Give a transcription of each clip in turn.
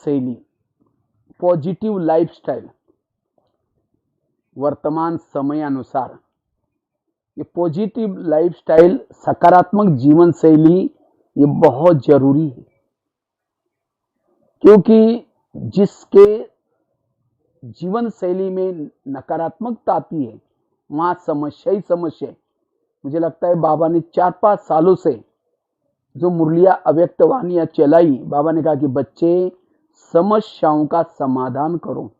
शैली, positive lifestyle, वर्तमान समयानुसार ये पॉजिटिव लाइफस्टाइल, सकारात्मक जीवन शैली ये बहुत जरूरी है, क्योंकि जिसके जीवन शैली में नकारात्मकता आती है वहां समस्या ही समस्या है। मुझे लगता है बाबा ने 4-5 सालों से जो मुरलिया अव्यक्त वाणियां चलाई, बाबा ने कहा कि बच्चे समस्याओं का समाधान करो,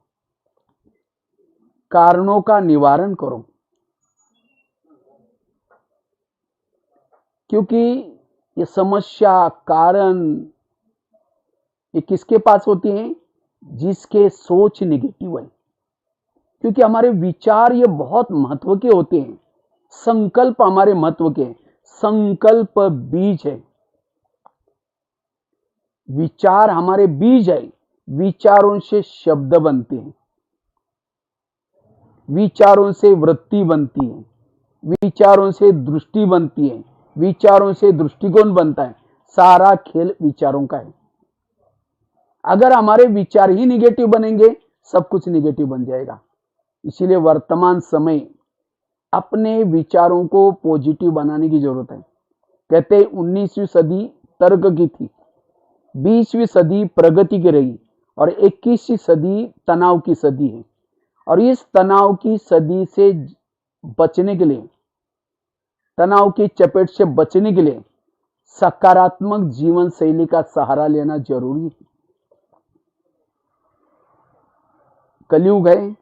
कारणों का निवारण करो, क्योंकि ये समस्या कारण ये किसके पास होती है? जिसके सोच निगेटिव है। क्योंकि हमारे विचार ये बहुत महत्व के होते हैं, संकल्प हमारे महत्व के, संकल्प बीज है, विचार हमारे बीज है, विचारों से शब्द बनते हैं, विचारों से वृत्ति बनती है, विचारों से दृष्टि बनती है, विचारों से दृष्टिकोण बनता है। सारा खेल विचारों का है। अगर हमारे विचार ही निगेटिव बनेंगे, सब कुछ निगेटिव बन जाएगा। इसीलिए वर्तमान समय अपने विचारों को पॉजिटिव बनाने की जरूरत है। कहते 19वीं सदी तर्क की थी, 20वीं सदी प्रगति की रही और 21वीं सदी तनाव की सदी है। और इस तनाव की सदी से बचने के लिए, तनाव की चपेट से बचने के लिए सकारात्मक जीवन शैली का सहारा लेना जरूरी है। कलयुग है,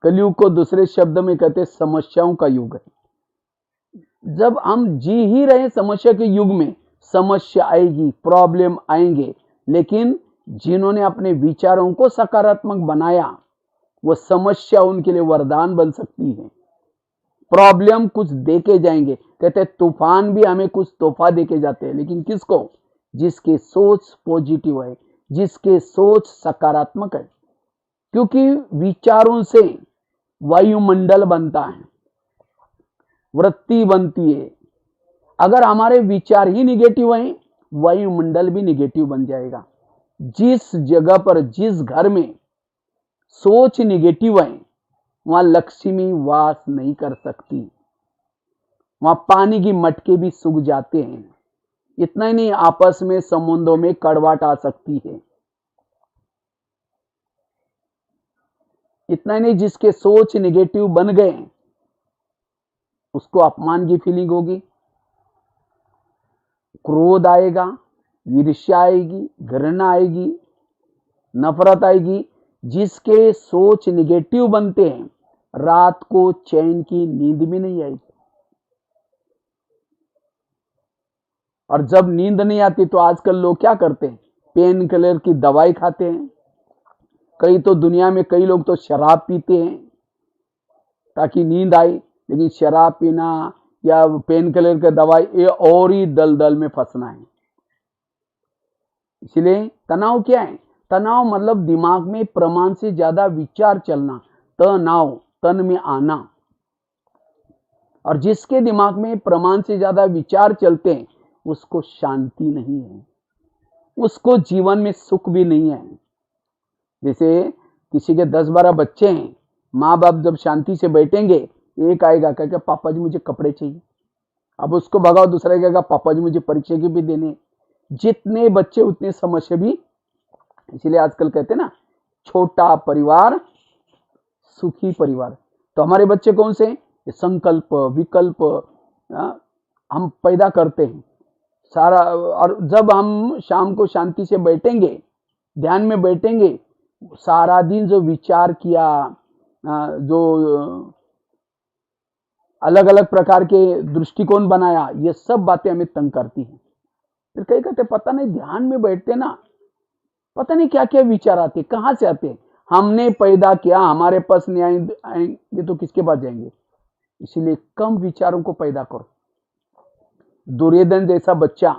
कलयुग को दूसरे शब्द में कहते समस्याओं का युग है। जब हम जी ही रहे समस्या के युग में, समस्या आएगी, प्रॉब्लम आएंगे, लेकिन जिन्होंने अपने विचारों को सकारात्मक बनाया वो समस्या उनके लिए वरदान बन सकती है। प्रॉब्लम कुछ देके जाएंगे, कहते तूफान भी हमें कुछ तोहफा देके जाते हैं, लेकिन किसको? जिसकी सोच पॉजिटिव है, जिसके सोच सकारात्मक है। क्योंकि विचारों से वायुमंडल बनता है, वृत्ति बनती है। अगर हमारे विचार ही निगेटिव हैं, वायुमंडल भी निगेटिव बन जाएगा। जिस जगह पर, जिस घर में सोच निगेटिव है, वहां लक्ष्मी वास नहीं कर सकती, वहां पानी की मटके भी सूख जाते हैं। इतना ही नहीं, आपस में संबंधों में कड़वाहट आ सकती है। इतना ही नहीं, जिसके सोच निगेटिव बन गए उसको अपमान की फीलिंग होगी, क्रोध आएगा, ईर्ष्या आएगी, घृणा आएगी, नफरत आएगी। जिसके सोच निगेटिव बनते हैं, रात को चैन की नींद भी नहीं आएगी। और जब नींद नहीं आती तो आजकल लोग क्या करते हैं? पेन किलर की दवाई खाते हैं। कई तो दुनिया में कई लोग तो शराब पीते हैं ताकि नींद आए, लेकिन शराब पीना या पेन किलर का दवाई ये और ही दलदल में फंसना है। इसलिए तनाव क्या है? तनाव मतलब दिमाग में प्रमाण से ज्यादा विचार चलना, तनाव, तन में आना। और जिसके दिमाग में प्रमाण से ज्यादा विचार चलते हैं उसको शांति नहीं है, उसको जीवन में सुख भी नहीं है। जैसे किसी के 10-12 बच्चे हैं, माँ बाप जब शांति से बैठेंगे, एक आएगा कहेगा पापा जी मुझे कपड़े चाहिए, अब उसको भगाओ, दूसरा कहेगा पापा जी मुझे परीक्षा के भी देने। जितने बच्चे उतने समस्या भी। इसीलिए आजकल कहते हैं ना, छोटा परिवार सुखी परिवार। तो हमारे बच्चे कौन से? संकल्प विकल्प हम पैदा करते हैं सारा। और जब हम शाम को शांति से बैठेंगे, ध्यान में बैठेंगे, सारा दिन जो विचार किया, जो अलग अलग प्रकार के दृष्टिकोण बनाया, ये सब बातें हमें तंग करती हैं। फिर कई कहते पता नहीं, ध्यान में बैठते ना, पता नहीं क्या क्या विचार आते, कहां से आते। हमने पैदा किया, हमारे पास नहीं आएंगे तो किसके पास जाएंगे? इसीलिए कम विचारों को पैदा करो। दुर्योधन जैसा बच्चा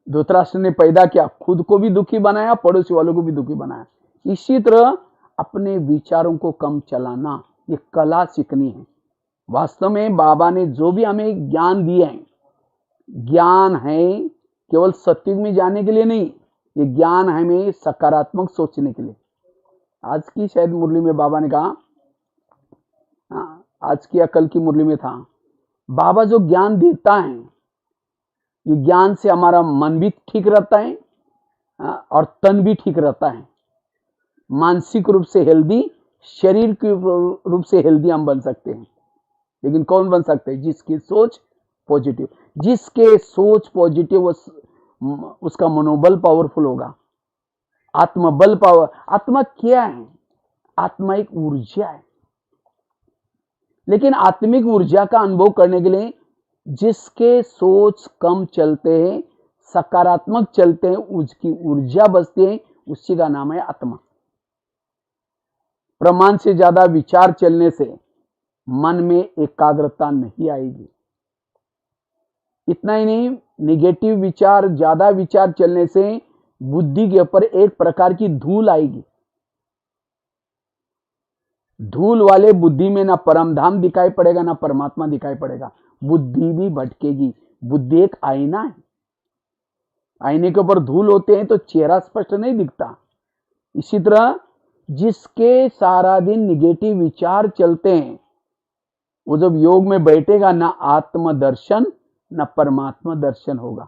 धृतराष्ट्र ने पैदा किया, खुद को भी दुखी बनाया, पड़ोसी वालों को भी दुखी बनाया। इसी तरह अपने विचारों को कम चलाना, ये कला सीखनी है। वास्तव में बाबा ने जो भी हमें ज्ञान दिए हैं, ज्ञान है केवल सत्युग में जाने के लिए नहीं, ये ज्ञान हमें सकारात्मक सोचने के लिए। आज की शायद मुरली में बाबा ने कहा, आज की या कल की मुरली में था, बाबा जो ज्ञान देता है, ये ज्ञान से हमारा मन भी ठीक रहता है और तन भी ठीक रहता है। मानसिक रूप से हेल्दी, शरीर के रूप से हेल्दी हम बन सकते हैं। लेकिन कौन बन सकते हैं? जिसकी सोच पॉजिटिव, जिसके सोच पॉजिटिव, उसका मनोबल पावरफुल होगा, आत्मबल पावर। आत्मा क्या है? आत्मा एक ऊर्जा है। लेकिन आत्मिक ऊर्जा का अनुभव करने के लिए जिसके सोच कम चलते हैं, सकारात्मक चलते हैं, उसकी ऊर्जा बचती है, उसी का नाम है आत्मा। प्रमाण से ज्यादा विचार चलने से मन में एकाग्रता नहीं आएगी। इतना ही नहीं, निगेटिव विचार, ज्यादा विचार चलने से बुद्धि के ऊपर एक प्रकार की धूल आएगी। धूल वाले बुद्धि में ना परम धाम दिखाई पड़ेगा, ना परमात्मा दिखाई पड़ेगा, बुद्धि भी भटकेगी। बुद्धि एक आईना है, आईने के ऊपर धूल होते हैं तो चेहरा स्पष्ट नहीं दिखता। इसी तरह जिसके सारा दिन निगेटिव विचार चलते हैं, वो जब योग में बैठेगा, ना आत्म दर्शन ना परमात्मा दर्शन होगा।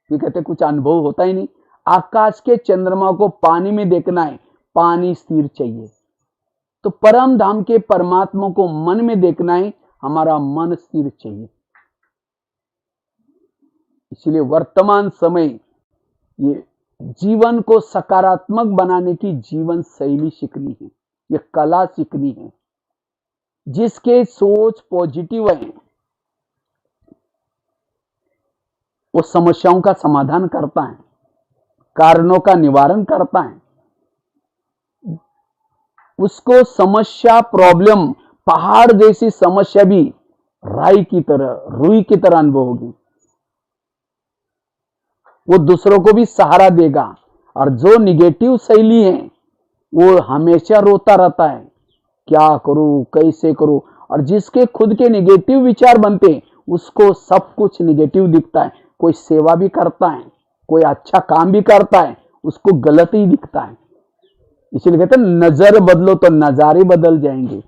ये कहते कुछ अनुभव होता ही नहीं। आकाश के चंद्रमा को पानी में देखना है, पानी स्थिर चाहिए। तो परम धाम के परमात्मा को मन में देखना है, हमारा मन स्थिर चाहिए। इसलिए वर्तमान समय ये जीवन को सकारात्मक बनाने की जीवन शैली सीखनी है, ये कला सीखनी है। जिसके सोच पॉजिटिव है, वो समस्याओं का समाधान करता है, कारणों का निवारण करता है। उसको समस्या, प्रॉब्लम, पहाड़ जैसी समस्या भी राई की तरह, रुई की तरह अनुभव होगी। वो दूसरों को भी सहारा देगा। और जो निगेटिव शैली है, वो हमेशा रोता रहता है, क्या करूं, कैसे करूं। और जिसके खुद के निगेटिव विचार बनते हैं, उसको सब कुछ निगेटिव दिखता है। कोई सेवा भी करता है, कोई अच्छा काम भी करता है, उसको गलत ही दिखता है। इसलिए कहते हैं नजर बदलो तो नजारे बदल जाएंगे।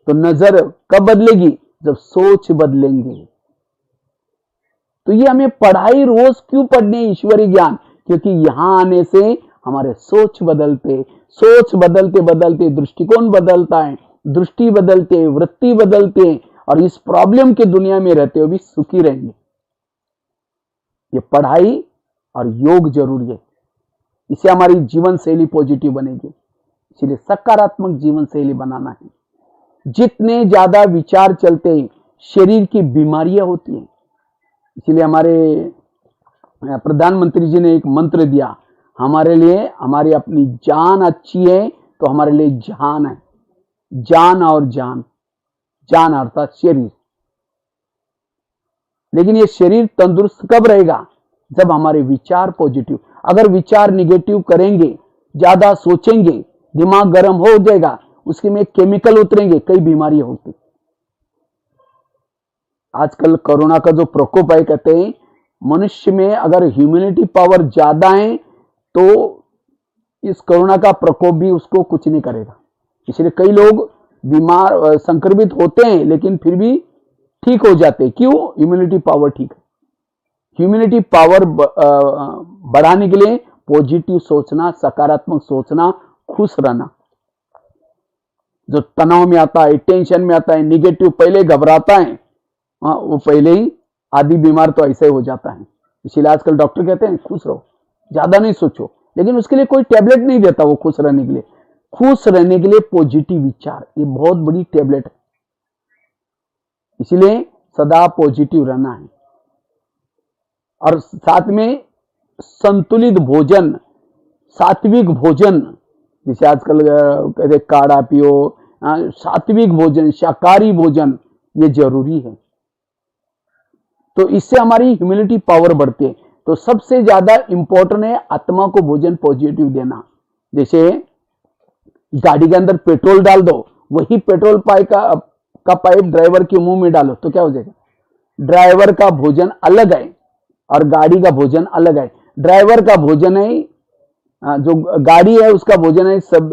तो नजर कब बदलेगी? जब सोच बदलेंगे। तो ये हमें पढ़ाई रोज क्यों पढ़ने, ईश्वरीय ज्ञान? क्योंकि यहां आने से हमारे सोच बदलते, सोच बदलते बदलते दृष्टिकोण बदलता है, दृष्टि बदलते, वृत्ति बदलते, और इस प्रॉब्लम की दुनिया में रहते हुए भी सुखी रहेंगे। ये पढ़ाई और योग जरूरी है, इससे हमारी जीवन शैली पॉजिटिव बनेगी। इसलिए सकारात्मक जीवन शैली बनाना है। जितने ज्यादा विचार चलते हैं, शरीर की बीमारियां होती हैं। इसलिए हमारे प्रधानमंत्री जी ने एक मंत्र दिया, हमारे लिए हमारी अपनी जान अच्छी है तो हमारे लिए जान है। जान और जान, जान अर्थात शरीर। लेकिन ये शरीर तंदुरुस्त कब रहेगा? जब हमारे विचार पॉजिटिव। अगर विचार निगेटिव करेंगे, ज्यादा सोचेंगे, दिमाग गर्म हो जाएगा, उसके में केमिकल उतरेंगे, कई बीमारियां होती। आजकल कोरोना का जो प्रकोप है, कहते हैं मनुष्य में अगर ह्यूमैनिटी पावर ज्यादा है तो इस कोरोना का प्रकोप भी उसको कुछ नहीं करेगा। इसलिए कई लोग बीमार, संक्रमित होते हैं, लेकिन फिर भी ठीक हो जाते हैं। क्यों? ह्यूमैनिटी पावर ठीक है। ह्यूमैनिटी पावर बढ़ाने के लिए पॉजिटिव सोचना, सकारात्मक सोचना, खुश रहना। जो तनाव में आता है, टेंशन में आता है, निगेटिव, पहले घबराता है, वो पहले ही आधी बीमार तो ऐसे ही हो जाता है। इसीलिए आजकल डॉक्टर कहते हैं खुश रहो, ज्यादा नहीं सोचो। लेकिन उसके लिए कोई टैबलेट नहीं देता वो खुश रहने के लिए। खुश रहने के लिए पॉजिटिव विचार, ये बहुत बड़ी टैबलेट है। इसलिए सदा पॉजिटिव रहना है। और साथ में संतुलित भोजन, सात्विक भोजन, जैसे आजकल कहते काढ़ा पियो, सात्विक भोजन, शाकाहारी भोजन, ये जरूरी है। तो इससे हमारी ह्यूमैनिटी पावर बढ़ती है। तो सबसे ज्यादा इंपॉर्टेंट है आत्मा को भोजन पॉजिटिव देना। जैसे गाड़ी के अंदर पेट्रोल डाल दो, वही पेट्रोल का पाइप ड्राइवर के मुंह में डालो तो क्या हो जाएगा? ड्राइवर का भोजन अलग है और गाड़ी का भोजन अलग है। ड्राइवर का भोजन है, जो गाड़ी है उसका भोजन है सब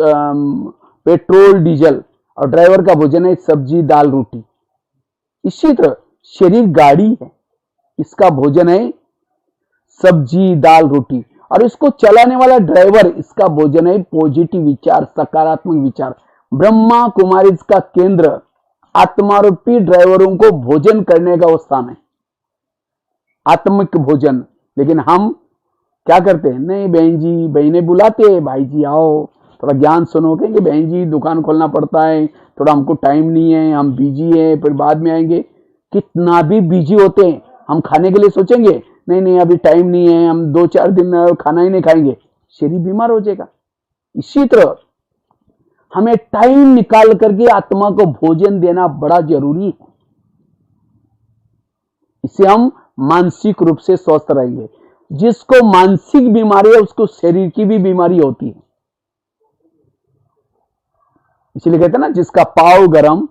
पेट्रोल डीजल, और ड्राइवर का भोजन है सब्जी दाल रोटी। इसी तरह शरीर गाड़ी है, इसका भोजन है सब्जी दाल रोटी, और इसको चलाने वाला ड्राइवर, इसका भोजन है पॉजिटिव विचार, सकारात्मक विचार। ब्रह्मा कुमारी इसका केंद्र, आत्मारूपी ड्राइवरों को भोजन करने का वो स्थान है, आत्मिक भोजन। लेकिन हम क्या करते हैं, नहीं बहन जी, बहनें बुलाते हैं, भाई जी आओ थोड़ा ज्ञान सुनो, कहेंगे बहन जी दुकान खोलना पड़ता है, थोड़ा हमको टाइम नहीं है, हम बिजी हैं, फिर बाद में आएंगे। कितना भी बिजी होते हैं, हम खाने के लिए सोचेंगे नहीं नहीं अभी टाइम नहीं है, हम 2-4 दिन खाना ही नहीं खाएंगे, शरीर बीमार हो जाएगा। इसी तरह हमें टाइम निकाल करके आत्मा को भोजन देना बड़ा जरूरी है, इससे हम मानसिक रूप से स्वस्थ रहेंगे। जिसको मानसिक बीमारी है उसको शरीर की भी बीमारी होती है, इसलिए कहते हैं ना, जिसका पाँव गरम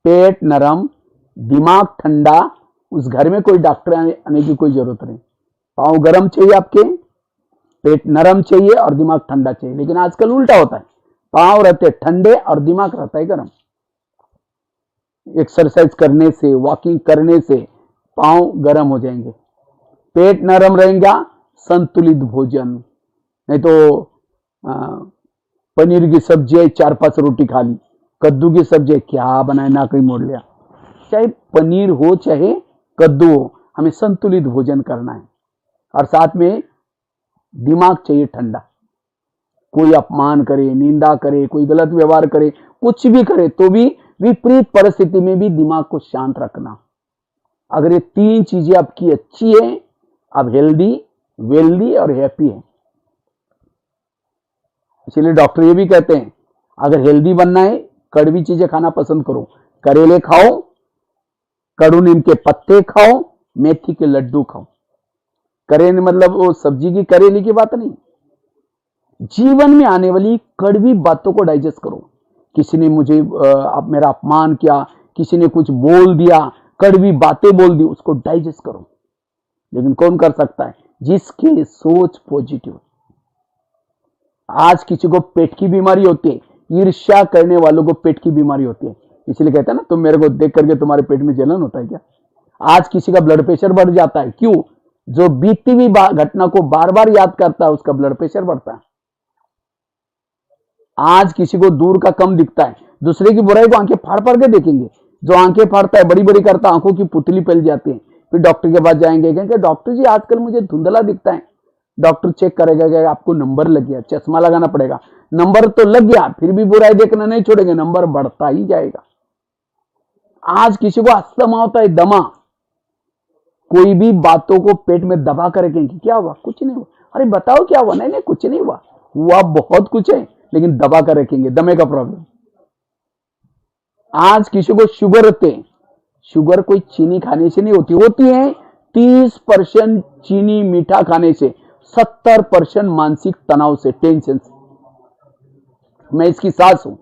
पेट नरम दिमाग ठंडा, उस घर में कोई डॉक्टर आने की कोई जरूरत नहीं। पाँव गरम चाहिए आपके, पेट नरम चाहिए और दिमाग ठंडा चाहिए। लेकिन आजकल उल्टा होता है, पाँव रहते ठंडे और दिमाग रहता है गरम। एक्सरसाइज करने से, वॉकिंग करने से पाँव गरम हो जाएंगे, पेट नरम रहेगा, संतुलित भोजन। नहीं तो पनीर की सब्जी है 4-5 रोटी खा ली, कद्दू की सब्जी है क्या बनाए ना कहीं मोड़ लिया। चाहे पनीर हो चाहे कद्दू हो, हमें संतुलित भोजन करना है। और साथ में दिमाग चाहिए ठंडा। कोई अपमान करे, निंदा करे, कोई गलत व्यवहार करे, कुछ भी करे, तो भी विपरीत परिस्थिति में भी दिमाग को शांत रखना। अगर ये 3 चीजें आपकी अच्छी है, आप हेल्दी वेल्दी और हैप्पी है। इसीलिए डॉक्टर ये भी कहते हैं अगर हेल्दी बनना है कड़वी चीजें खाना पसंद करो, करेले खाओ, कड़ू नीम के पत्ते खाओ, मेथी के लड्डू खाओ। करेले मतलब वो सब्जी की करेली की बात नहीं, जीवन में आने वाली कड़वी बातों को डाइजेस्ट करो। किसी ने मुझे मेरा अपमान किया, किसी ने कुछ बोल दिया, कड़वी बातें बोल दी, उसको डाइजेस्ट करो। लेकिन कौन कर सकता है? जिसकी सोच पॉजिटिव। आज किसी को पेट की बीमारी होती है, ईर्ष्या करने वालों को पेट की बीमारी होती है। इसलिए कहता है ना, तुम मेरे को देख करके तुम्हारे पेट में जलन होता है क्या? आज किसी का ब्लड प्रेशर बढ़ जाता है, क्यों? जो बीती हुई घटना को बार बार याद करता है, उसका ब्लड प्रेशर बढ़ता है। आज किसी को दूर का कम दिखता है, दूसरे की बुराई को आंखें फाड़ फाड़ के देखेंगे। जो आंखें फाड़ता है, बड़ी बड़ी करता है, आंखों की पुतली फैल जाती है। फिर डॉक्टर के पास जाएंगे, कहेंगे डॉक्टर जी आजकल मुझे धुंधला दिखता है। डॉक्टर चेक करेगा कि आपको नंबर लग गया, चश्मा लगाना पड़ेगा। नंबर तो लग गया, फिर भी बुराई देखना नहीं छोड़ेंगे, नंबर बढ़ता ही जाएगा। आज किसी को अस्थमा होता है, दमा, कोई भी बातों को पेट में दबा कर रखेंगे, क्या हुआ? कुछ नहीं हुआ। अरे बताओ क्या हुआ? नहीं नहीं कुछ नहीं हुआ। हुआ बहुत कुछ है, लेकिन दबा कर रखेंगे, दमे का प्रॉब्लम। आज किसी को शुगर होते हैं, शुगर कोई चीनी खाने से नहीं होती, होती है 30% चीनी मीठा खाने से, 70% मानसिक तनाव से, टेंशन से। मैं इसकी सास हूं,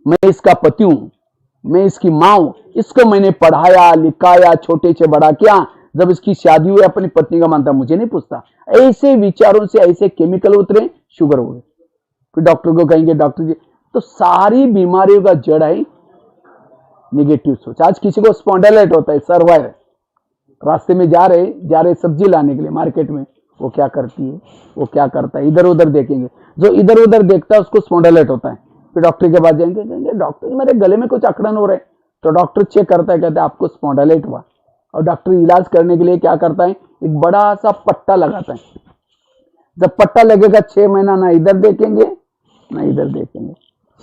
मैं इसका पति हूं, मैं इसकी मां हूं, इसको मैंने पढ़ाया लिखाया, छोटे से बड़ा किया। जब इसकी शादी हुई अपनी पत्नी का मानता, मुझे नहीं पूछता। ऐसे विचारों से ऐसे केमिकल उतरे, शुगर हो गए। फिर डॉक्टर को कहेंगे डॉक्टर जी, तो सारी बीमारियों का जड़ है निगेटिव सोच। आज किसी को स्पॉन्डिलाइट होता है, सर्वाइव, रास्ते में जा रहे सब्जी लाने के लिए मार्केट में, वो क्या करती है, वो क्या करता है, इधर उधर देखेंगे। जो इधर उधर देखता है उसको स्पॉन्डिलाइट होता है। फिर डॉक्टर के पास जाएंगे, कहेंगे डॉक्टर मेरे गले में कुछ अकड़न हो रहा है। तो डॉक्टर चेक करता है, कहता है आपको स्पॉन्डिलाइट हुआ। और डॉक्टर इलाज करने के लिए क्या करता है? एक बड़ा सा पट्टा लगाता है। जब पट्टा लगेगा 6 महीना ना इधर देखेंगे ना इधर देखेंगे,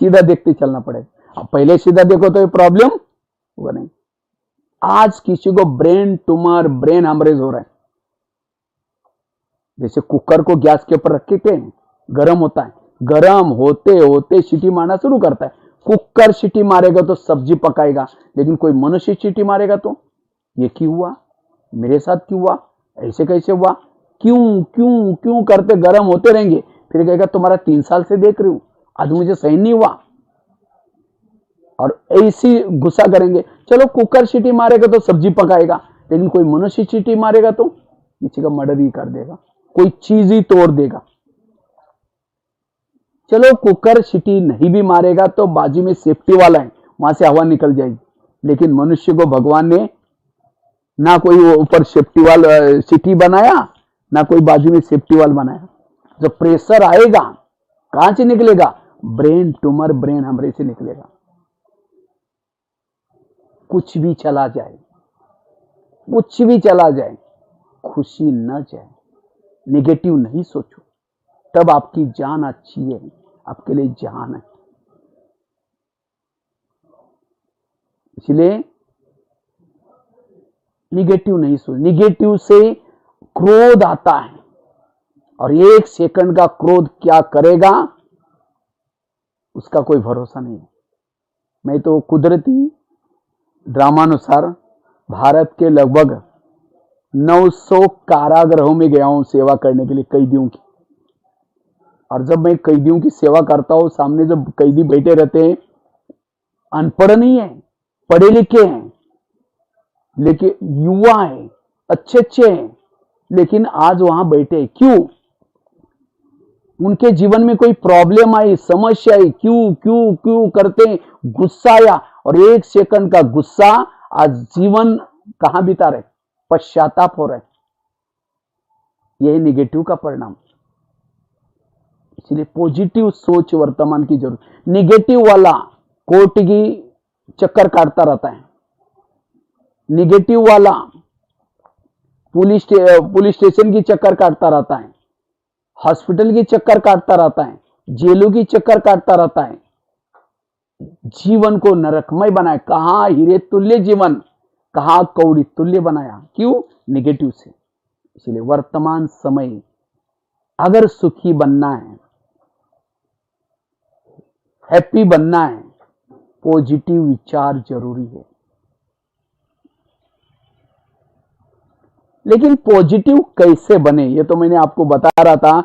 सीधा देखते चलना पड़ेगा। अब पहले सीधा देखो तो ये प्रॉब्लम होगा नहीं। आज किसी को ब्रेन ट्यूमर, ब्रेन हेमरेज हो रहा है। जैसे कुकर को गैस के ऊपर रखे थे, गर्म होता है, गर्म होते होते सीटी मारना शुरू करता है। कुकर सीटी मारेगा तो सब्जी पकाएगा, लेकिन कोई मनुष्य सीटी मारेगा तो ये क्यों हुआ, मेरे साथ क्यों हुआ, ऐसे कैसे हुआ, क्यों क्यों क्यों करते गर्म होते रहेंगे। फिर कहेगा तुम्हारा 3 साल से देख रही हूं, आज मुझे सही नहीं हुआ, और ऐसी गुस्सा करेंगे। चलो कुकर सीटी मारेगा तो सब्जी पकाएगा, लेकिन कोई मनुष्य सीटी मारेगा तो किसी का मर्डर ही कर देगा। कोई चीज ही तोड़ देगा। चलो कुकर सीटी नहीं भी मारेगा तो बाजू में सेफ्टी वाला है, वहां से हवा निकल जाएगी। लेकिन मनुष्य को भगवान ने ना कोई ऊपर सेफ्टी वाल सीटी बनाया, ना कोई बाजू में सेफ्टी वाल बनाया। जब प्रेशर आएगा कहां से निकलेगा? ब्रेन ट्यूमर, ब्रेन हमरे से निकलेगा। कुछ भी चला जाए, कुछ भी चला जाए, खुशी न जाए, नेगेटिव नहीं सोचो, तब आपकी जान अच्छी है, आपके लिए जान है। इसलिए निगेटिव नहीं सोच। निगेटिव से क्रोध आता है और 1 सेकंड का क्रोध क्या करेगा उसका कोई भरोसा नहीं है। मैं तो कुदरती ड्रामानुसार भारत के लगभग 900 कारागृहों में गया हूं सेवा करने के लिए, कैदियों की। और जब मैं कैदियों की सेवा करता हूं, सामने जब कैदी बैठे रहते हैं, अनपढ़ नहीं है, पढ़े लिखे हैं, लेकिन युवा है, अच्छे अच्छे हैं, लेकिन आज वहां बैठे क्यों? उनके जीवन में कोई प्रॉब्लम आई, समस्या आई, क्यों क्यों क्यों करते, गुस्सा आया, और 1 सेकंड का गुस्सा आज जीवन कहां बिता रहे, पश्चाताप हो रहा है। यही निगेटिव का परिणाम। इसलिए पॉजिटिव सोच वर्तमान की जरूरत। निगेटिव वाला कोर्ट की चक्कर काटता रहता है, निगेटिव वाला पुलिस स्टेशन की चक्कर काटता रहता है, हॉस्पिटल की चक्कर काटता रहता है, जेलों की चक्कर काटता रहता है, जीवन को नरकमय बनाया। कहां हीरे तुल्य जीवन, कहां कौड़ी तुल्य बनाया, क्यों? निगेटिव से। इसलिए वर्तमान समय अगर सुखी बनना है, हैप्पी बनना है, पॉजिटिव विचार जरूरी है। लेकिन पॉजिटिव कैसे बने, ये तो मैंने आपको बता रहा था।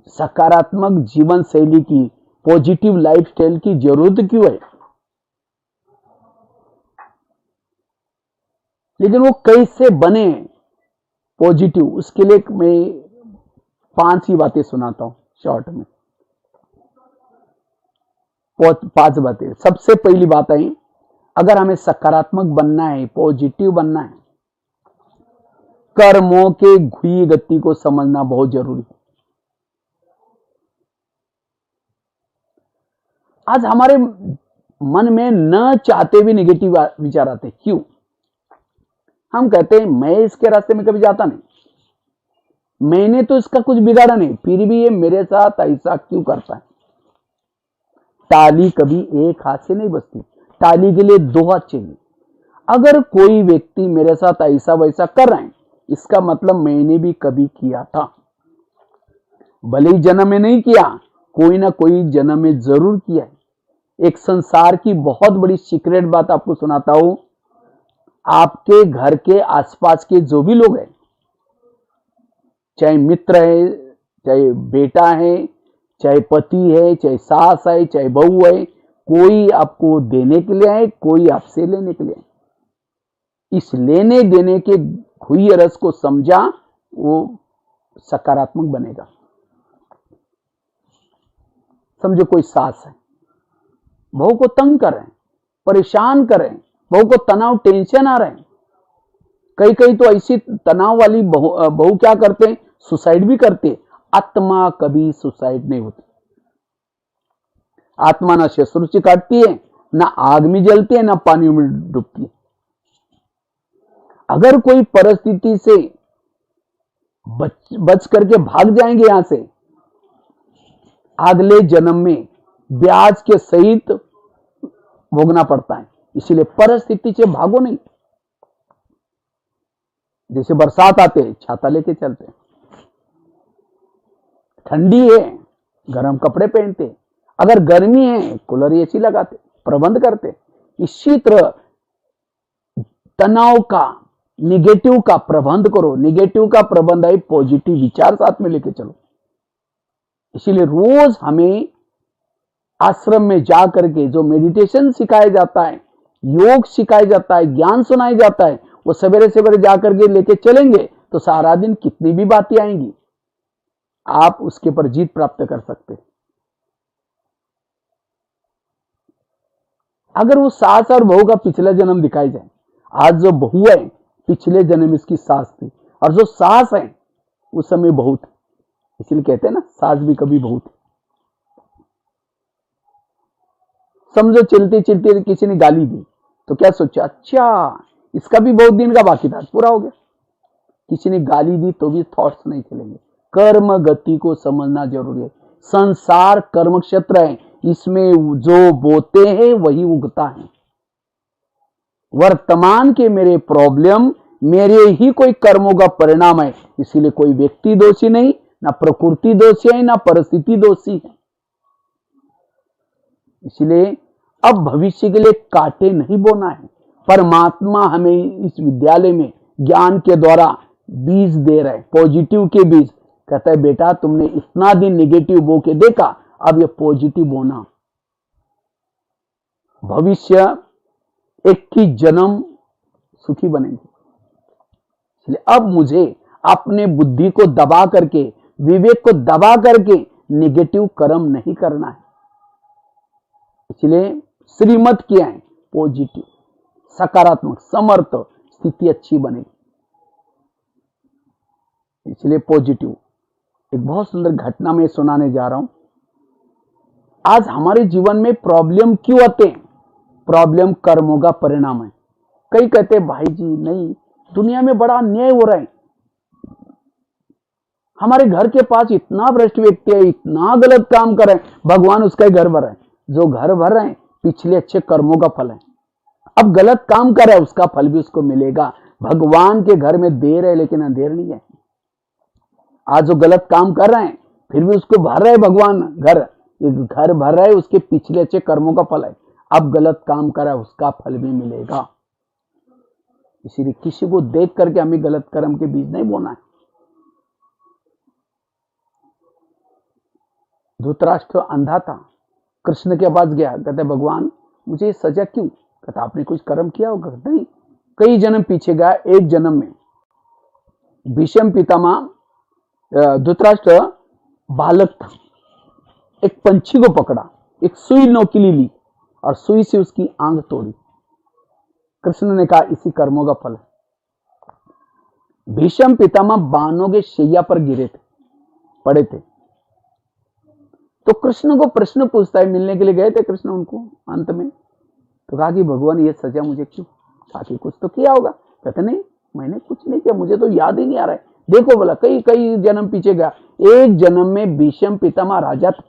सकारात्मक जीवन शैली की, पॉजिटिव लाइफस्टाइल की जरूरत क्यों है, लेकिन वो कैसे बने पॉजिटिव, उसके लिए मैं 5 ही बातें सुनाता हूं शॉर्ट में। 5 बातें। सबसे पहली बात है, अगर हमें सकारात्मक बनना है, पॉजिटिव बनना है, कर्मों के घुई गति को समझना बहुत जरूरी है। आज हमारे मन में न चाहते भी नेगेटिव विचार आते, क्यों? हम कहते हैं मैं इसके रास्ते में कभी जाता नहीं, मैंने तो इसका कुछ बिगाड़ा नहीं, फिर भी ये मेरे साथ ऐसा क्यों करता है। ताली कभी एक हाथ से नहीं बजती, ताली के लिए 2 हाथ चाहिए। अगर कोई व्यक्ति मेरे साथ ऐसा वैसा कर रहे हैं, इसका मतलब मैंने भी कभी किया था, भले ही जन्म में नहीं किया, कोई ना कोई जन्म में जरूर किया है। एक संसार की बहुत बड़ी सीक्रेट बात आपको सुनाता हूं। आपके घर के आसपास के जो भी लोग हैं, चाहे मित्र है, चाहे बेटा है, चाहे पति है, चाहे सास है, चाहे बहू है, कोई आपको देने के लिए है, कोई आपसे लेने के लिए है। इस लेने देने के खुई रस को समझा, वो सकारात्मक बनेगा। समझो कोई सास है, बहू को तंग कर रहे हैं, परेशान कर रहे हैं, बहू को तनाव, टेंशन आ रहे हैं। कई कई तो ऐसी तनाव वाली बहू क्या करते हैं, सुसाइड भी करते हैं। आत्मा कभी सुसाइड नहीं होती। आत्मा ना शस्त्र से काटती है, ना आग में जलती है, ना पानी में डूबती है। अगर कोई परिस्थिति से बच करके भाग जाएंगे यहां से, अगले जन्म में ब्याज के सहित भोगना पड़ता है। इसीलिए परिस्थिति से भागो नहीं। जैसे बरसात आते, छाता लेके चलते, ठंडी है गर्म कपड़े पहनते, अगर गर्मी है कूलर एसी लगाते, प्रबंध करते। इसी तरह तनाव का, निगेटिव का प्रबंध करो। निगेटिव का प्रबंध है पॉजिटिव विचार साथ में लेके चलो। इसीलिए रोज हमें आश्रम में जा करके जो मेडिटेशन सिखाया जाता है, योग सिखाया जाता है, ज्ञान सुनाया जाता है, वो सवेरे सवेरे जा करके लेके चलेंगे तो सारा दिन कितनी भी बातें आएंगी। आप उसके पर जीत प्राप्त कर सकते हैं। अगर वो सास और बहू का पिछला जन्म दिखाई जाए, आज जो बहू है पिछले जन्म इसकी सास थी, और जो सास है उस समय बहू थी, इसलिए कहते हैं ना सास भी कभी बहू थी। समझो चलते चलते किसी ने गाली दी तो क्या सोचा, अच्छा इसका भी बहुत दिन का बाकी था, पूरा हो गया। किसी ने गाली दी तो भी थॉट्स नहीं चलेंगे। कर्म गति को समझना जरूरी है। संसार कर्म क्षेत्र है, इसमें जो बोते हैं वही उगता है। वर्तमान के मेरे प्रॉब्लम मेरे ही कोई कर्मों का परिणाम है, इसीलिए कोई व्यक्ति दोषी नहीं, ना प्रकृति दोषी है, ना परिस्थिति दोषी है। इसलिए अब भविष्य के लिए कांटे नहीं बोना है। परमात्मा हमें इस विद्यालय में ज्ञान के द्वारा बीज दे रहे हैं, पॉजिटिव के बीज। कहता है बेटा तुमने इतना दिन नेगेटिव बो के देखा, अब ये पॉजिटिव बोना। भविष्य 21 जन्म सुखी बनेंगे। इसलिए अब मुझे अपने बुद्धि को दबा करके, विवेक को दबा करके नेगेटिव कर्म नहीं करना है। इसलिए श्रीमत क्या है, पॉजिटिव, सकारात्मक, समर्थ स्थिति अच्छी बनेगी। इसलिए पॉजिटिव। एक बहुत सुंदर घटना मैं सुनाने जा रहा हूं। आज हमारे जीवन में प्रॉब्लम क्यों आते हैं? प्रॉब्लम कर्मों का परिणाम है। कई कहते हैं भाई जी नहीं, दुनिया में बड़ा अन्याय हो रहा है, हमारे घर के पास इतना भ्रष्ट व्यक्ति है, इतना गलत काम कर रहे हैं, भगवान उसका ही घर भर है। जो घर भर रहे हैं पिछले अच्छे कर्मों का फल है। अब गलत काम कर रहा है उसका फल भी उसको मिलेगा। भगवान के घर में देर है लेकिन अंधेर नहीं है। आज जो गलत काम कर रहे हैं फिर भी उसको भर रहे भगवान घर, एक घर भर रहे उसके पिछले अच्छे कर्मों का फल है। अब गलत काम कर रहा है उसका फल भी मिलेगा। इसीलिए किसी को देख करके हमें गलत कर्म के बीज नहीं बोना है। धृतराष्ट्र अंधा था, कृष्ण के पास गया, कहते भगवान मुझे सजा क्यों? कहता आपने कुछ कर्म किया होगा? नहीं। कई जन्म पीछे गया, एक जन्म में भीष्म पितामह धृतराष्ट्र बालक था, एक पंछी को पकड़ा, एक सुई नोकीली ली और सुई से उसकी आंख तोड़ी। कृष्ण ने कहा इसी कर्मों का फल है। भीष्म पितामह बाणों के शैया पर गिरे थे, पड़े थे। तो कृष्ण को प्रश्न पूछता है, मिलने के लिए गए थे कृष्ण उनको अंत में, तो कहा कि भगवान ये सजा मुझे क्यों? बाकी कुछ तो किया होगा। कहते नहीं मैंने कुछ नहीं किया, मुझे तो याद ही नहीं आ रहा है। देखो बोला कई कई जन्म पीछे गया, एक जन्म में भीष्म पितामह राजा थे,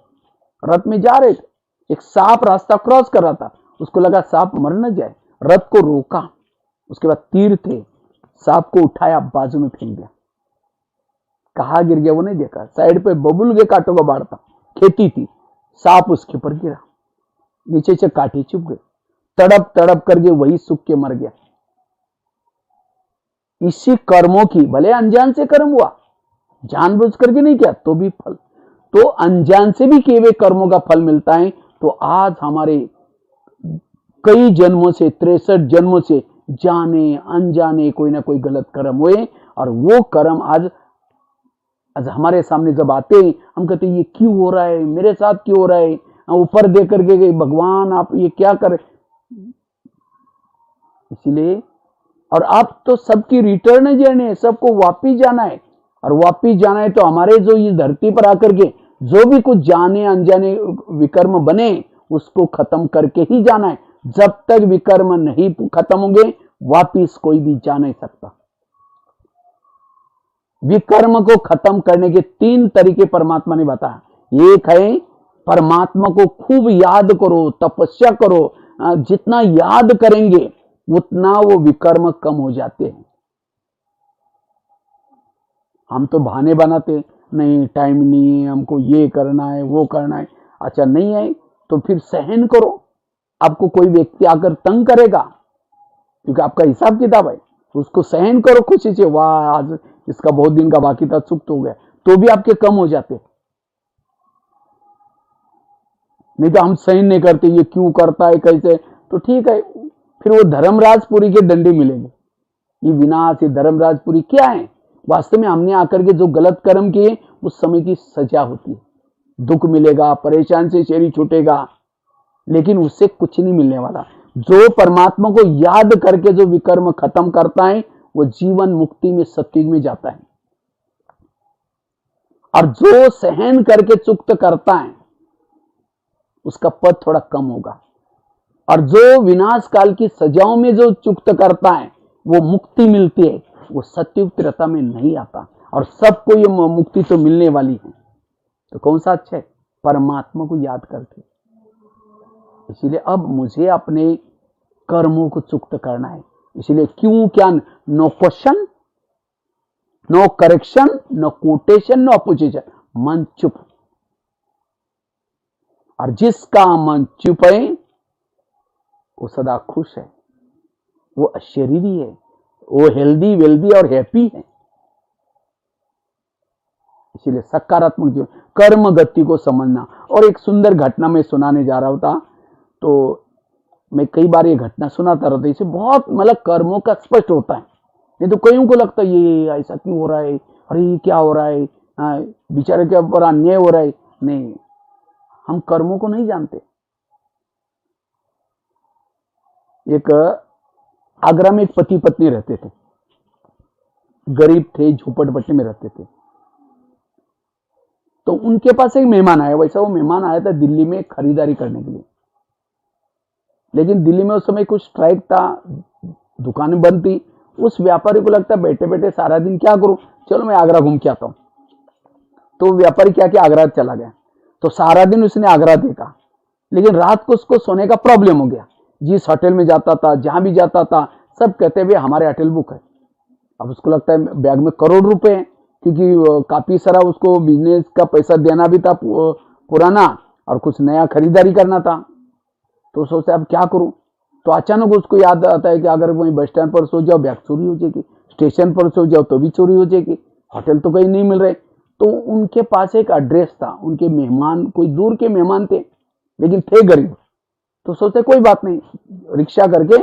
रथ में जा रहे थे, एक सांप रास्ता क्रॉस कर रहा था, उसको लगा सांप मर न जाए, रथ को रोका, उसके बाद तीर थे, सांप को उठाया बाजू में फेंक दिया। कहाँ गिर गया वो नहीं देखा, साइड पे बबुल के कांटों का बाढ़ था, खेती थी, सांप उसके ऊपर गिरा, नीचे से कांटे चुभ गए, तड़प तड़प करके वही सूख के मर गया। इसी कर्मों की, भले अनजान से कर्म हुआ, जानबूझ करके नहीं किया तो भी फल, तो अनजान से भी किए हुए कर्मों का फल मिलता है। तो आज हमारे कई जन्मों से, 63 जन्मों से जाने अनजाने कोई ना कोई गलत कर्म हुए, और वो कर्म आज हमारे सामने जब आते हैं हम कहते हैं ये क्यों हो रहा है, मेरे साथ क्यों हो रहा है, ऊपर देख करके भगवान आप ये क्या कर। इसीलिए और आप तो सबकी रिटर्न जर्नी है, सबको वापिस जाना है, और वापिस जाना है तो हमारे जो इस धरती पर आकर के जो भी कुछ जाने अनजाने विकर्म बने उसको खत्म करके ही जाना है। जब तक विकर्म नहीं खत्म होंगे वापिस कोई भी जा नहीं सकता। विकर्म को खत्म करने के 3 तरीके परमात्मा ने बताया। एक है परमात्मा को खूब याद करो, तपस्या करो, जितना याद करेंगे उतना वो विकर्म कम हो जाते हैं। हम तो बहाने बनाते, नहीं टाइम नहीं है, हमको ये करना है वो करना है। अच्छा नहीं है तो फिर सहन करो, आपको कोई व्यक्ति आकर तंग करेगा क्योंकि आपका हिसाब किताब है, उसको सहन करो खुशी से, वाह आज इसका बहुत दिन का बाकी था, चुप तो हो गया, तो भी आपके कम हो जाते। नहीं तो हम सहन नहीं करते, ये क्यों करता है कैसे, तो ठीक है फिर वो धर्मराजपुरी के डंडे मिलेंगे। ये विनाश, ये धर्मराजपुरी क्या है? वास्तव में हमने आकर के जो गलत कर्म किए उस समय की सजा होती है, दुख मिलेगा, परेशान से शरीर छूटेगा, लेकिन उससे कुछ नहीं मिलने वाला। जो परमात्मा को याद करके जो विकर्म खत्म करता है वो जीवन मुक्ति में सत्युग में जाता है, और जो सहन करके चुक्त करता है उसका पद थोड़ा कम होगा, और जो विनाश काल की सजाओं में जो चुक्त करता है वो मुक्ति मिलती है, वो सत्युग त्रेता में नहीं आता। और सबको ये मुक्ति तो मिलने वाली है, तो कौन सा अच्छा है? परमात्मा को याद करके। इसीलिए अब मुझे अपने कर्मों को चुक्त करना है। इसीलिए क्यों क्या, no question, no correction, no quotation, no opposition, मन चुप। और जिसका मन चुप है वो सदा खुश है, वो अशरीरी है, वो हेल्दी वेल्दी और हैप्पी है। इसीलिए सकारात्मक जीवन, कर्म गति को समझना। और एक सुंदर घटना मैं सुनाने जा रहा था, तो मैं कई बार ये घटना सुनाता रहता, इसे बहुत मतलब कर्मों का स्पष्ट होता है। नहीं तो कईयों को लगता है ये ऐसा क्यों हो रहा है, अरे ये क्या हो रहा है, बेचारे के ऊपर अन्याय हो रहा है। नहीं, हम कर्मों को नहीं जानते। एक आगरा में एक पति पत्नी रहते थे, गरीब थे, झोपड़पट्टी में रहते थे। तो उनके पास एक मेहमान आया। वैसा वो मेहमान आया था दिल्ली में खरीदारी करने के लिए, लेकिन दिल्ली में उस समय कुछ स्ट्राइक था, दुकानें बंद थी। उस व्यापारी को लगता बैठे बैठे सारा दिन क्या करूं, चलो मैं आगरा घूम के आता हूं। तो व्यापारी क्या किया, आगरा चला गया। तो सारा दिन उसने आगरा देखा, लेकिन रात को उसको सोने का प्रॉब्लम हो गया। जिस होटल में जाता था, जहां भी जाता था, सब कहते हुए हमारे होटल बुक है। अब उसको लगता है बैग में करोड़ रुपए हैं, क्योंकि काफी सारा उसको बिजनेस का पैसा देना भी था पुराना, और कुछ नया खरीदारी करना था। तो सोचता अब क्या करूं। तो अचानक उसको याद आता है कि अगर वहीं बस स्टैंड पर सो जाओ बैग चोरी हो जाएगी, स्टेशन पर सो जाओ तो भी चोरी हो जाएगी, होटल तो कहीं नहीं मिल रहे। तो उनके पास एक एड्रेस था, उनके मेहमान कोई दूर के मेहमान थे, लेकिन थे गरीब। तो सोचे कोई बात नहीं, रिक्शा करके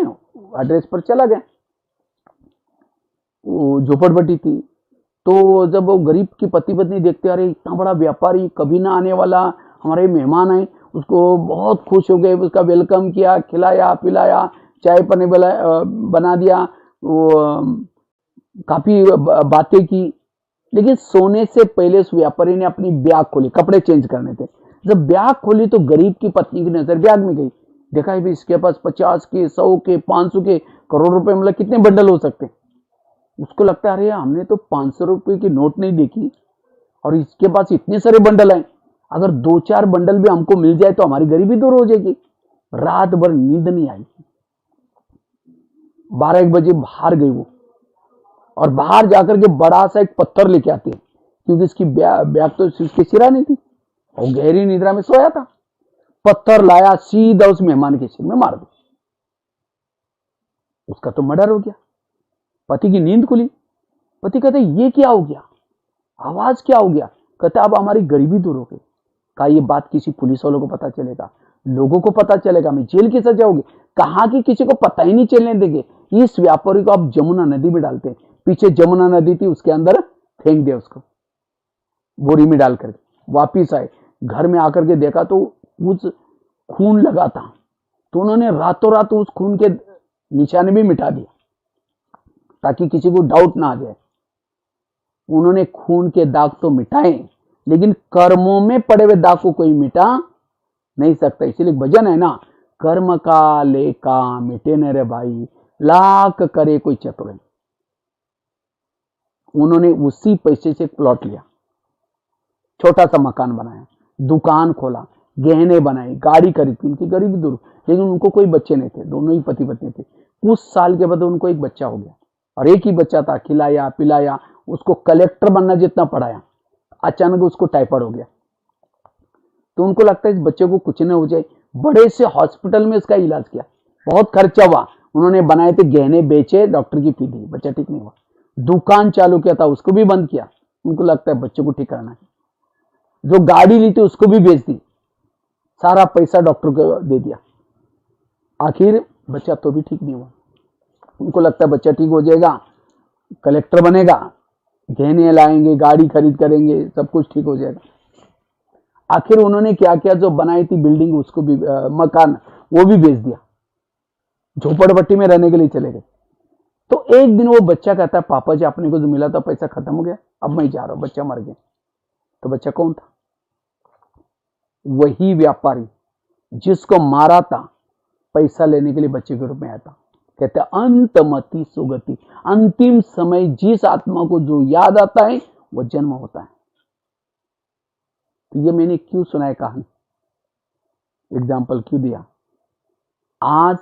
एड्रेस पर चला गया। वो झोपड़पट्टी थी। तो जब वो गरीब की पति पत्नी देखते, अरे इतना बड़ा व्यापारी, कभी ना आने वाला, हमारे मेहमान आए, उसको बहुत खुश हो गए, उसका वेलकम किया, खिलाया पिलाया, चाय पानी बना दिया, वो काफी बातें की। लेकिन सोने से पहले उस व्यापारी ने अपनी बैग खोली, कपड़े चेंज करने थे। जब बैग खोली तो गरीब की पत्नी की नजर बैग में गई। देखा है भी इसके पास 50 के, 100 के, 500 के, करोड़ रुपए, मतलब कितने बंडल हो सकते हैं। उसको लगता है अरे हमने तो 500 रुपए की नोट नहीं देखी, और इसके पास इतने सारे बंडल हैं, अगर 2-4 बंडल भी हमको मिल जाए तो हमारी गरीबी दूर हो जाएगी। रात भर नींद नहीं आई। 12-1 बजे बाहर गई वो, और बाहर जाकर के बड़ा सा एक पत्थर लेके आती है, क्योंकि इसकी बैग तो इसकी सिरा नहीं थी, और गहरी निद्रा में सोया था। पत्थर लाया, सीधा उस मेहमान के सिर में मार दिया। उसका तो मर्डर हो गया। पति की नींद खुली। पति कहते ये क्या हो गया, आवाज क्या हो गया। कहते अब हमारी गरीबी दूर हो गई। कहा ये बात किसी पुलिस वालों को पता चलेगा, लोगों को पता चलेगा, मैं जेल की सजा होगी। कहा कि किसी को पता ही नहीं चलने देंगे। इस व्यापारी को आप जमुना नदी में डालते हैं, पीछे जमुना नदी थी, उसके अंदर फेंक दिया उसको, बोरी में डाल करके। वापिस आए, घर में आकर के देखा तो उस खून लगा था। तो उन्होंने रातों रात उस खून के निशाने भी मिटा दिया, ताकि किसी को डाउट ना आ जाए। उन्होंने खून के दाग तो मिटाए, लेकिन कर्मों में पड़े हुए दाग को कोई मिटा नहीं सकता। इसीलिए भजन है ना, कर्म का लेका मिटे न रे भाई, लाख करे कोई चतुर। उन्होंने उसी पैसे से प्लॉट लिया, छोटा सा मकान बनाया, दुकान खोला, गहने बनाए, गाड़ी खरीदी। उनकी गरीबी दूर, लेकिन उनको कोई बच्चे नहीं थे, दोनों ही पति पत्नी थे। कुछ साल के बाद उनको एक बच्चा हो गया, और एक ही बच्चा था, खिलाया पिलाया, उसको कलेक्टर बनना जितना पढ़ाया। अचानक उसको टाइफाइड हो गया। तो उनको लगता है इस बच्चे को कुछ न हो जाए, बड़े से हॉस्पिटल में इसका इलाज किया, बहुत खर्चा हुआ। उन्होंने बनाए थे गहने, बेचे, डॉक्टर की फी दी, बच्चा ठीक नहीं हुआ। दुकान चालू किया था, उसको भी बंद किया। उनको लगता है बच्चे को ठीक करना है। जो गाड़ी ली थी उसको भी बेच दी, सारा पैसा डॉक्टर को दे दिया। आखिर बच्चा तो भी ठीक नहीं हुआ। उनको लगता है बच्चा ठीक हो जाएगा, कलेक्टर बनेगा, गहने लाएंगे, गाड़ी खरीद करेंगे, सब कुछ ठीक हो जाएगा। आखिर उन्होंने क्या किया, जो बनाई थी बिल्डिंग उसको भी मकान वो भी बेच दिया, झोपड़पट्टी में रहने के लिए चले गए। तो एक दिन वो बच्चा कहता है, पापा जी अपने को जो मिला था पैसा खत्म हो गया, अब मैं जा रहा हूं, बच्चा मर गया। तो बच्चा कौन था? वही व्यापारी जिसको मारा था, पैसा लेने के लिए बच्चे के रूप में आया था। कहते अंतमति सुगति, अंतिम समय जिस आत्मा को जो याद आता है वो जन्म होता है। तो ये मैंने क्यों सुनाया कहानी, एग्जाम्पल क्यों दिया? आज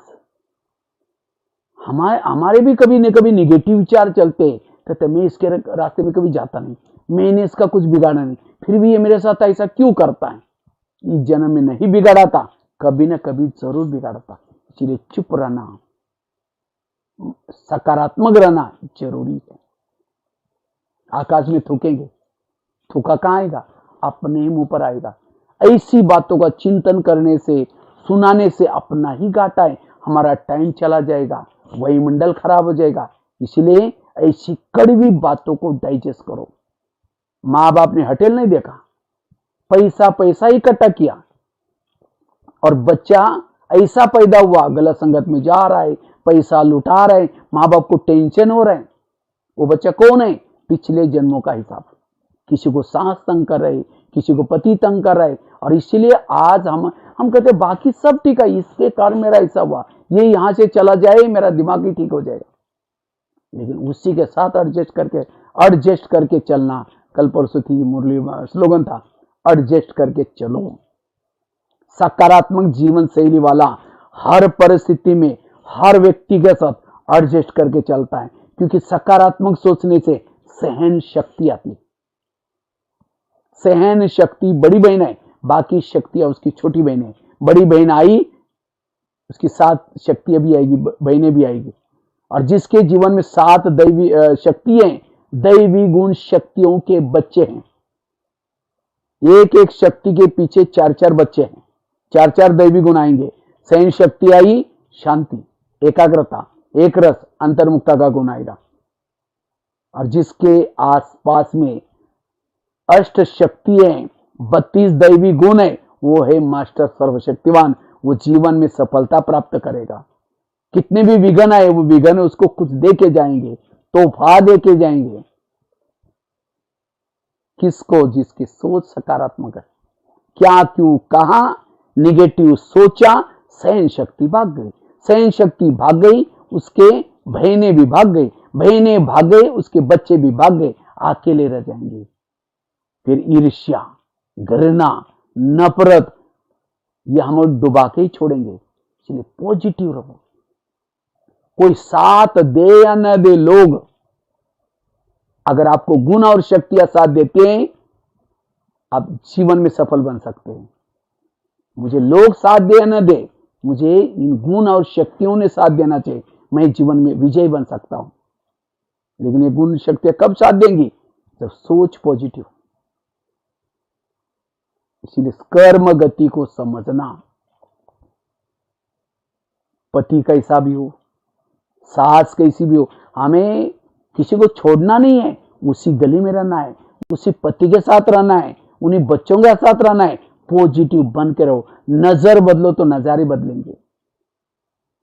हमारे भी कभी न कभी निगेटिव विचार चलते, कहते मैं इसके रास्ते में कभी जाता नहीं, मैंने इसका कुछ बिगाड़ा नहीं, फिर भी ये मेरे साथ ऐसा क्यों करता है? इस जन्म में नहीं बिगाड़ा था, कभी ना कभी जरूर बिगाड़ता। इसलिए चुप रहना, सकारात्मक रहना जरूरी है। आकाश में थूकेंगे, थूका कहां आएगा? अपने मुंह पर आएगा। ऐसी बातों का चिंतन करने से, सुनाने से अपना ही घाटा है, हमारा टाइम चला जाएगा, वही मंडल खराब हो जाएगा। इसलिए ऐसी कड़वी बातों को डाइजेस्ट करो। माँ बाप ने होटल नहीं देखा, पैसा पैसा इकट्ठा किया, और बच्चा ऐसा पैदा हुआ गलत संगत में जा रहा है, पैसा लुटा रहा है, माँ बाप को टेंशन हो रहा है। वो बच्चा कौन है? पिछले जन्मों का हिसाब। किसी को सास तंग कर रहे, किसी को पति तंग कर रहा है, और इसीलिए आज हम कहते हैं बाकी सब ठीक है, इसके कारण मेरा ऐसा हुआ, ये यहां से चला जाए मेरा दिमाग ही ठीक हो जाएगा। लेकिन उसी के साथ एडजस्ट करके चलना। कल परसों थी मुरली स्लोगन था, एडजस्ट करके चलो। सकारात्मक जीवन शैली वाला हर परिस्थिति में हर व्यक्ति के साथ एडजस्ट करके चलता है, क्योंकि सकारात्मक सोचने से सहन शक्ति आती है। सहन शक्ति बड़ी बहन है, बाकी शक्तियां उसकी छोटी बहन है। बड़ी बहन आई, उसकी 7 शक्तियां भी आएगी, बहनें भी आएगी। और जिसके जीवन में 7 दैवी शक्ति हैं, दैवी गुण शक्तियों के बच्चे हैं। एक एक शक्ति के पीछे 4-4 बच्चे हैं, 4-4 दैवी गुण आएंगे। सहन शक्ति आई, शांति, एकाग्रता, एक रस, अंतर्मुखता का गुण आएगा। और जिसके आसपास में 8 शक्ति है, 32 दैवी गुण है, वो है मास्टर सर्वशक्तिवान। वो जीवन में सफलता प्राप्त करेगा। कितने भी विघ्न आए, वो विघ्न उसको कुछ दे के जाएंगे, तोहफा दे के जाएंगे। किसको? जिसकी सोच सकारात्मक है। क्या, क्यों, कहां निगेटिव सोचा, सहन शक्ति भाग गई। सहन शक्ति भाग गई, उसके बहनें भी भाग गई, बहनें भाग गई, उसके बच्चे भी भाग गए, अकेले रह जाएंगे। फिर ईर्ष्या, घृणा, नफरत, ये हम डुबा के ही छोड़ेंगे। इसलिए पॉजिटिव रहो। कोई साथ दे या न दे, लोग अगर आपको गुण और शक्तियां साथ देते हैं, आप जीवन में सफल बन सकते हैं। मुझे लोग साथ दे या न दे, मुझे इन गुण और शक्तियों ने साथ देना चाहिए, मैं जीवन में विजयी बन सकता हूं। लेकिन ये गुण शक्तियां कब साथ देंगी? जब सोच पॉजिटिव। इसीलिए कर्म गति को समझना। पति कैसा भी हो, सास कैसी भी हो, हमें किसी को छोड़ना नहीं है, उसी गली में रहना है, उसी पति के साथ रहना है, उन्हीं बच्चों के साथ रहना है। पॉजिटिव बन के रहो। नजर बदलो तो नजारे बदलेंगे।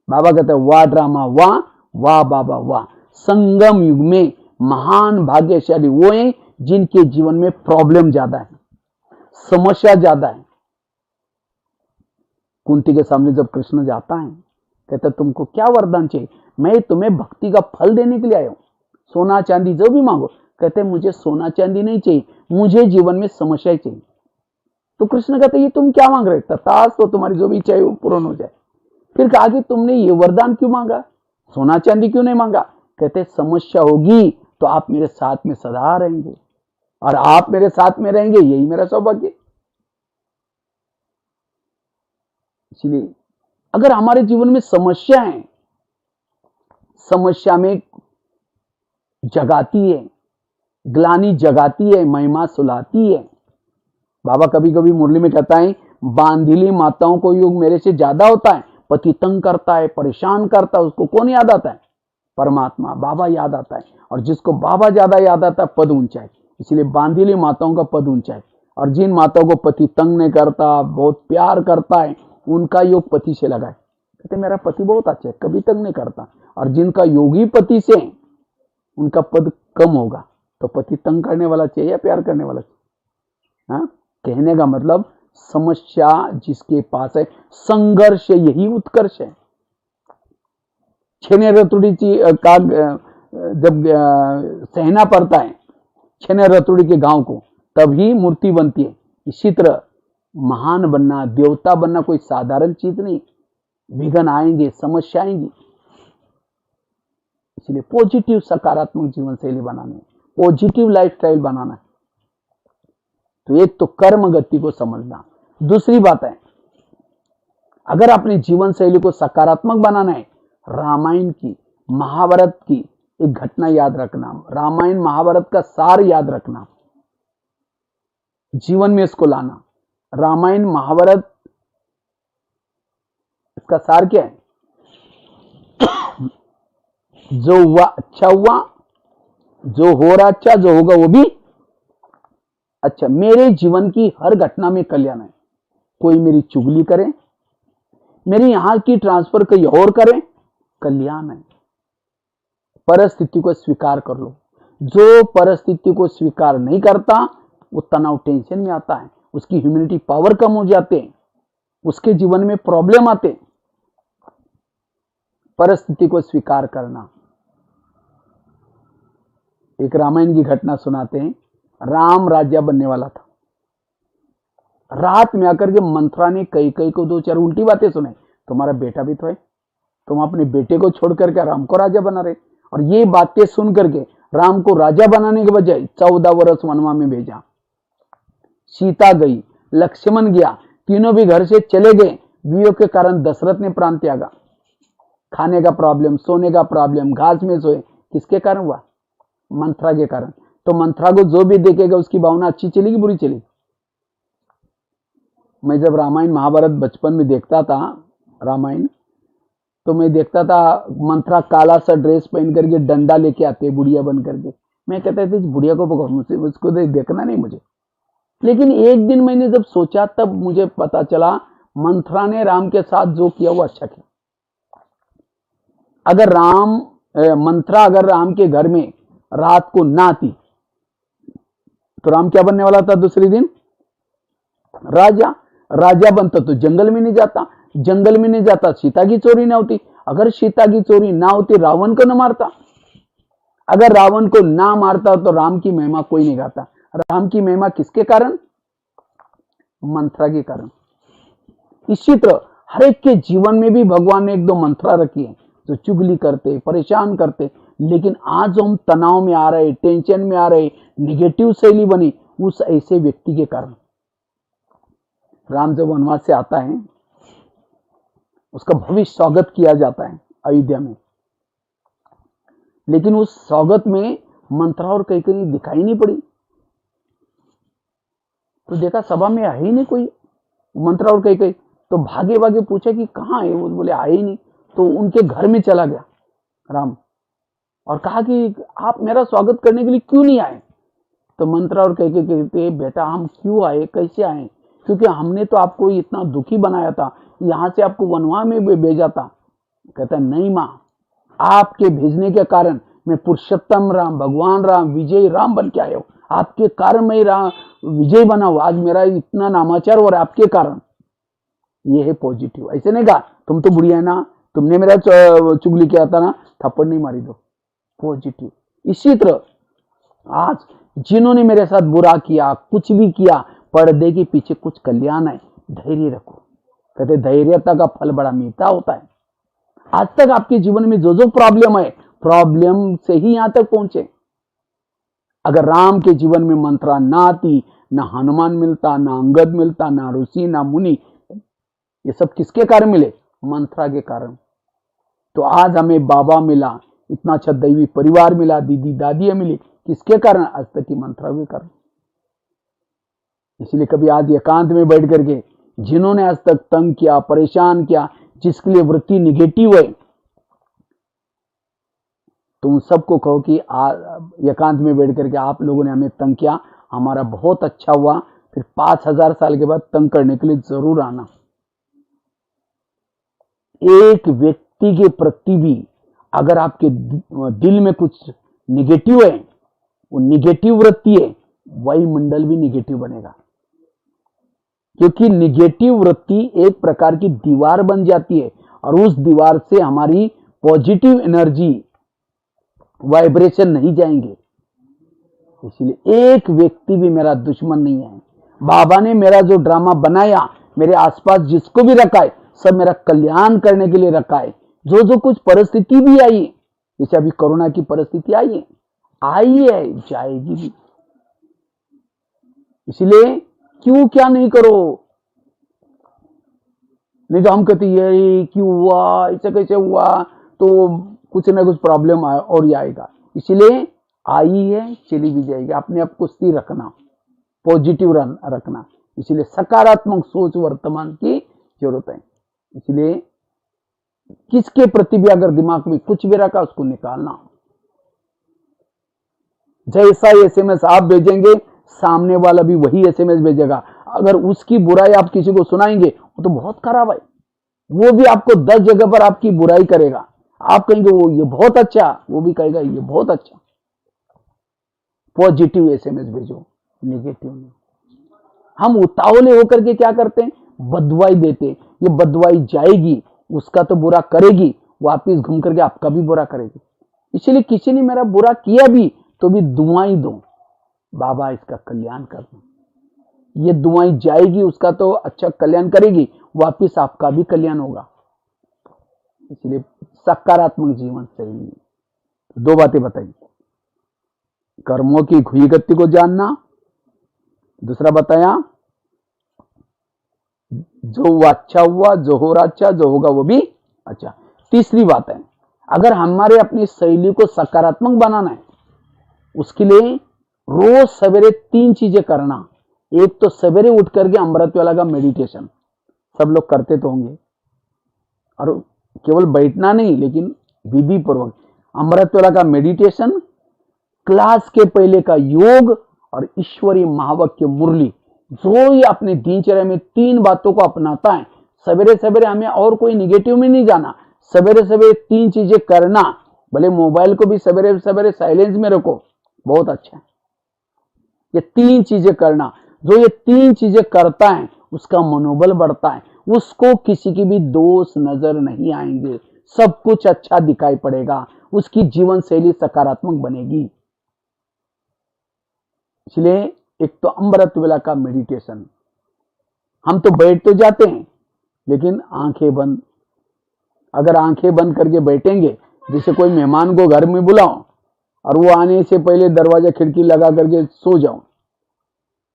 बाबा कहते हैं वाह ड्रामा वाह, वाह बाबा वाह। संगम युग में महान भाग्यशाली वो हैं जिनके जीवन में प्रॉब्लम ज्यादा है, समस्या ज्यादा है। कुंती के सामने जब कृष्ण जाता है, कहता तुमको क्या वरदान चाहिए? मैं तुम्हें भक्ति का फल देने के लिए आया हूं, सोना चांदी जो भी मांगो। कहते मुझे सोना चांदी नहीं चाहिए, मुझे जीवन में समस्या चाहिए। तो कृष्ण कहते ये तुम क्या मांग रहे? तथास्तु, तो तुम्हारी जो भी चाहिए वो पूर्ण हो जाए। फिर कहा कि तुमने ये वरदान क्यों मांगा, सोना चांदी क्यों नहीं मांगा? कहते समस्या होगी तो आप मेरे साथ में सदा रहेंगे, और आप मेरे साथ में रहेंगे, यही मेरा सौभाग्य। इसलिए अगर हमारे जीवन में समस्या है, समस्या में जगाती है, ग्लानि जगाती है, महिमा सुलाती है। बाबा कभी कभी मुरली में कहता है बांधिली माताओं को योग मेरे से ज्यादा होता है, पति तंग करता है, परेशान करता है, उसको कौन याद आता है? परमात्मा, बाबा याद आता है। और जिसको बाबा ज्यादा याद आता पद ऊंचा है। इसलिए बांधीली माताओं का पद ऊंचा है। और जिन माताओं को पति तंग नहीं करता, बहुत प्यार करता है, उनका योग पति से लगा है। कहते मेरा पति बहुत अच्छा है, कभी तंग नहीं करता। और जिनका योगी पति से, उनका पद कम होगा। तो पति तंग करने वाला चाहिए या प्यार करने वाला चाहिए? हाँ, कहने का मतलब समस्या जिसके पास है, संघर्ष यही उत्कर्ष है। छेने रतुड़ी का जब सहना पड़ता है छेने रतुड़ी के गांव को, तभी मूर्ति बनती है। इसी तरह महान बनना, देवता बनना कोई साधारण चीज नहीं। विघ्न आएंगे, समस्या आएंगी। इसलिए पॉजिटिव सकारात्मक जीवन शैली बनाना है, पॉजिटिव लाइफस्टाइल बनाना है। तो एक तो कर्म गति को समझना। दूसरी बात है, अगर अपने जीवन शैली को सकारात्मक बनाना है, रामायण की, महाभारत की एक घटना याद रखना, रामायण महाभारत का सार याद रखना, जीवन में इसको लाना। रामायण महाभारत इसका सार क्या है? जो हुआ अच्छा हुआ, जो हो रहा अच्छा, जो होगा वो भी अच्छा। मेरे जीवन की हर घटना में कल्याण है। कोई मेरी चुगली करे, मेरी यहां की ट्रांसफर कहीं और करे, कल्याण है। परिस्थिति को स्वीकार कर लो। जो परिस्थिति को स्वीकार नहीं करता वो तनाव, टेंशन में आता है, उसकी ह्यूमिनिटी पावर कम हो जाते हैं, उसके जीवन में प्रॉब्लम आते हैं। परिस्थिति को स्वीकार करना। एक रामायण की घटना सुनाते हैं। राम राजा बनने वाला था। रात में आकर के मंथरा ने कई को दो चार उल्टी बातें सुनाई। तुम्हारा बेटा भी तो है, तुम अपने बेटे को छोड़ करके राम को राजा बना रहे। और ये बातें सुन करके राम को राजा बनाने के बजाय 14 वर्ष वनवा में भेजा। सीता गई, लक्ष्मण गया, तीनों भी घर से चले गए। वियोग के कारण दशरथ ने प्राण त्यागा। खाने का प्रॉब्लम, सोने का प्रॉब्लम, घास में सोए, किसके कारण हुआ? मंथरा के कारण। तो मंथरा को जो भी देखेगा उसकी भावना अच्छी चलेगी, बुरी चलेगी? मैं जब रामायण महाभारत बचपन में देखता था रामायण, तो मैं देखता था मंथरा काला सा ड्रेस पहन करके डंडा लेके आते बुढ़िया बन करके। मैं कहता था इस बुढ़िया को पकड़ो, मुझसे उसको देखना नहीं मुझे। लेकिन एक दिन मैंने जब सोचा तब मुझे पता चला मंथरा ने राम के साथ जो किया वो अच्छा किया। अगर मंथरा अगर राम के घर में रात को ना आती तो राम क्या बनने वाला था? दूसरे दिन राजा बनता तो जंगल में नहीं जाता, जंगल में नहीं जाता सीता की चोरी ना होती, अगर सीता की चोरी ना होती रावण को न मारता, अगर रावण को ना मारता तो राम की महिमा कोई नहीं गाता। राम की महिमा किसके कारण? मंथरा के कारण। इसी तरह हर एक के जीवन में भी भगवान ने एक दो मंथरा रखी है जो चुगली करते, परेशान करते। लेकिन आज जो हम तनाव में आ रहे, टेंशन में आ रहे, निगेटिव शैली बनी उस ऐसे व्यक्ति के कारण। राम जब वनवास से आता है उसका भव्य स्वागत किया जाता है अयोध्या में, लेकिन उस स्वागत में मंथरा और कैकेयी दिखाई नहीं पड़ी। तो देखा सभा में है ही नहीं कोई मंथरा और कैकेयी। तो भागे भागे पूछा कि कहाँ है वो, बोले आए ही नहीं। तो उनके घर में चला गया राम और कहा कि आप मेरा स्वागत करने के लिए क्यों नहीं आए? तो मंथरा और कैकेयी कहते बेटा हम क्यों आए, कैसे आए? क्योंकि हमने तो आपको इतना दुखी बनाया था, यहां से आपको वनवा में भेजा था। कहता नहीं मां, आपके भेजने के कारण मैं पुरुषोत्तम राम, भगवान राम, विजय राम बन के आया हूं। आपके कारण मैं राम विजय बना हूं। आज मेरा इतना नामाचार हो रहा है आपके कारण। ये है पॉजिटिव। ऐसे नहीं कहा तुम तो बुढ़िया है ना, तुमने मेरा चुगली किया था ना, थप्पड़ नहीं मारी दो। पॉजिटिव। इसी तरह आज जिन्होंने मेरे साथ बुरा किया, कुछ भी किया, पर्दे के पीछे कुछ कल्याण है, धैर्य रखो। कहते धैर्यता का फल बड़ा मीठा होता है। आज तक आपके जीवन में जो जो प्रॉब्लम है, प्रॉब्लम से ही यहां तक पहुंचे। अगर राम के जीवन में मंथरा ना आती, ना हनुमान मिलता, ना अंगद मिलता, ना ऋषि, ना मुनि, ये सब किसके कारण मिले? मंथरा के कारण। तो आज हमें बाबा मिला, इतना अच्छा दैवी परिवार मिला, दीदी दादियां मिली, किसके कारण? आज तक की मंथरा के कारण। इसलिए कभी आज एकांत में बैठ करके जिन्होंने आज तक तंग किया, परेशान किया, जिसके लिए वृत्ति निगेटिव है, तुम सबको कहो कि एकांत में बैठ करके आप लोगों ने हमें तंग किया, हमारा बहुत अच्छा हुआ, फिर 5000 साल के बाद तंग करने के लिए जरूर आना। एक व्यक्ति के प्रति भी अगर आपके दिल में कुछ निगेटिव है, वो निगेटिव वृत्ति है, वायुमंडल भी निगेटिव बनेगा। क्योंकि निगेटिव वृत्ति एक प्रकार की दीवार बन जाती है और उस दीवार से हमारी पॉजिटिव एनर्जी वाइब्रेशन नहीं जाएंगे। इसलिए एक व्यक्ति भी मेरा दुश्मन नहीं है। बाबा ने मेरा जो ड्रामा बनाया, मेरे आसपास जिसको भी रखा है, सब मेरा कल्याण करने के लिए रखा है। जो कुछ परिस्थिति भी आई है, जैसे अभी कोरोना की परिस्थिति आई है, जाएगी भी। इसलिए क्यों क्या नहीं करो, नहीं तो हम कहते ये क्यों हुआ, ऐसा कैसे हुआ, तो कुछ ना कुछ प्रॉब्लम और ही आएगा। इसलिए आई है, चली भी जाएगी। अपने आप को स्थिर रखना, पॉजिटिव रखना। इसलिए सकारात्मक सोच वर्तमान की जरूरत है। इसलिए किसके प्रति भी अगर दिमाग में कुछ भी रखा, उसको निकालना। जैसा एसएमएस आप भेजेंगे, सामने वाला भी वही एसएमएस भेजेगा। अगर उसकी बुराई आप किसी को सुनाएंगे, वो तो बहुत खराब है, वो भी आपको 10 जगह पर आपकी बुराई करेगा। आप कहेंगे वो ये बहुत अच्छा, वो भी कहेगा ये बहुत अच्छा। पॉजिटिव एसएमएस भेजो, नेगेटिव नहीं। हम उतावले होकर के क्या करते हैं, बदवाई देते। ये बदवाई जाएगी, उसका तो बुरा करेगी, वापिस घूम करके आपका भी बुरा करेगी। इसलिए किसी ने मेरा बुरा किया भी तो भी दुआई दो, बाबा इसका कल्याण कर दो। ये दुआई जाएगी, उसका तो अच्छा कल्याण करेगी, वापिस आपका भी कल्याण होगा। इसलिए सकारात्मक जीवन शैली। 2 बातें बताई, कर्मों की घुई गति को जानना, दूसरा बताया जो अच्छा हुआ, जो हो रहा अच्छा, जो होगा वो भी अच्छा। तीसरी बात है, अगर हमारे अपनी शैली को सकारात्मक बनाना है, उसके लिए रोज सवेरे 3 चीजें करना। एक तो सवेरे उठ करके अमृत वेला का मेडिटेशन, सब लोग करते तो होंगे, और केवल बैठना नहीं लेकिन विधि पूर्वक अमृत वेला का मेडिटेशन, क्लास के पहले का योग और ईश्वरीय महावाक्य मुरली। जो ही अपने दिनचर्या में 3 बातों को अपनाता है, सवेरे सवेरे हमें और कोई निगेटिव में नहीं जाना, सवेरे सवेरे 3 चीजें करना। भले मोबाइल को भी सवेरे सवेरे साइलेंस में रखो, बहुत अच्छा है। ये 3 चीजें करना, जो ये 3 चीजें करता है उसका मनोबल बढ़ता है, उसको किसी की भी दोष नजर नहीं आएंगे, सब कुछ अच्छा दिखाई पड़ेगा, उसकी जीवन शैली सकारात्मक बनेगी। इसलिए एक तो अमृत वेला का मेडिटेशन। हम तो बैठ तो जाते हैं लेकिन आंखें बंद। अगर आंखें बंद करके बैठेंगे, जैसे कोई मेहमान को घर में बुलाओ और वो आने से पहले दरवाजा खिड़की लगा करके सो जाओ,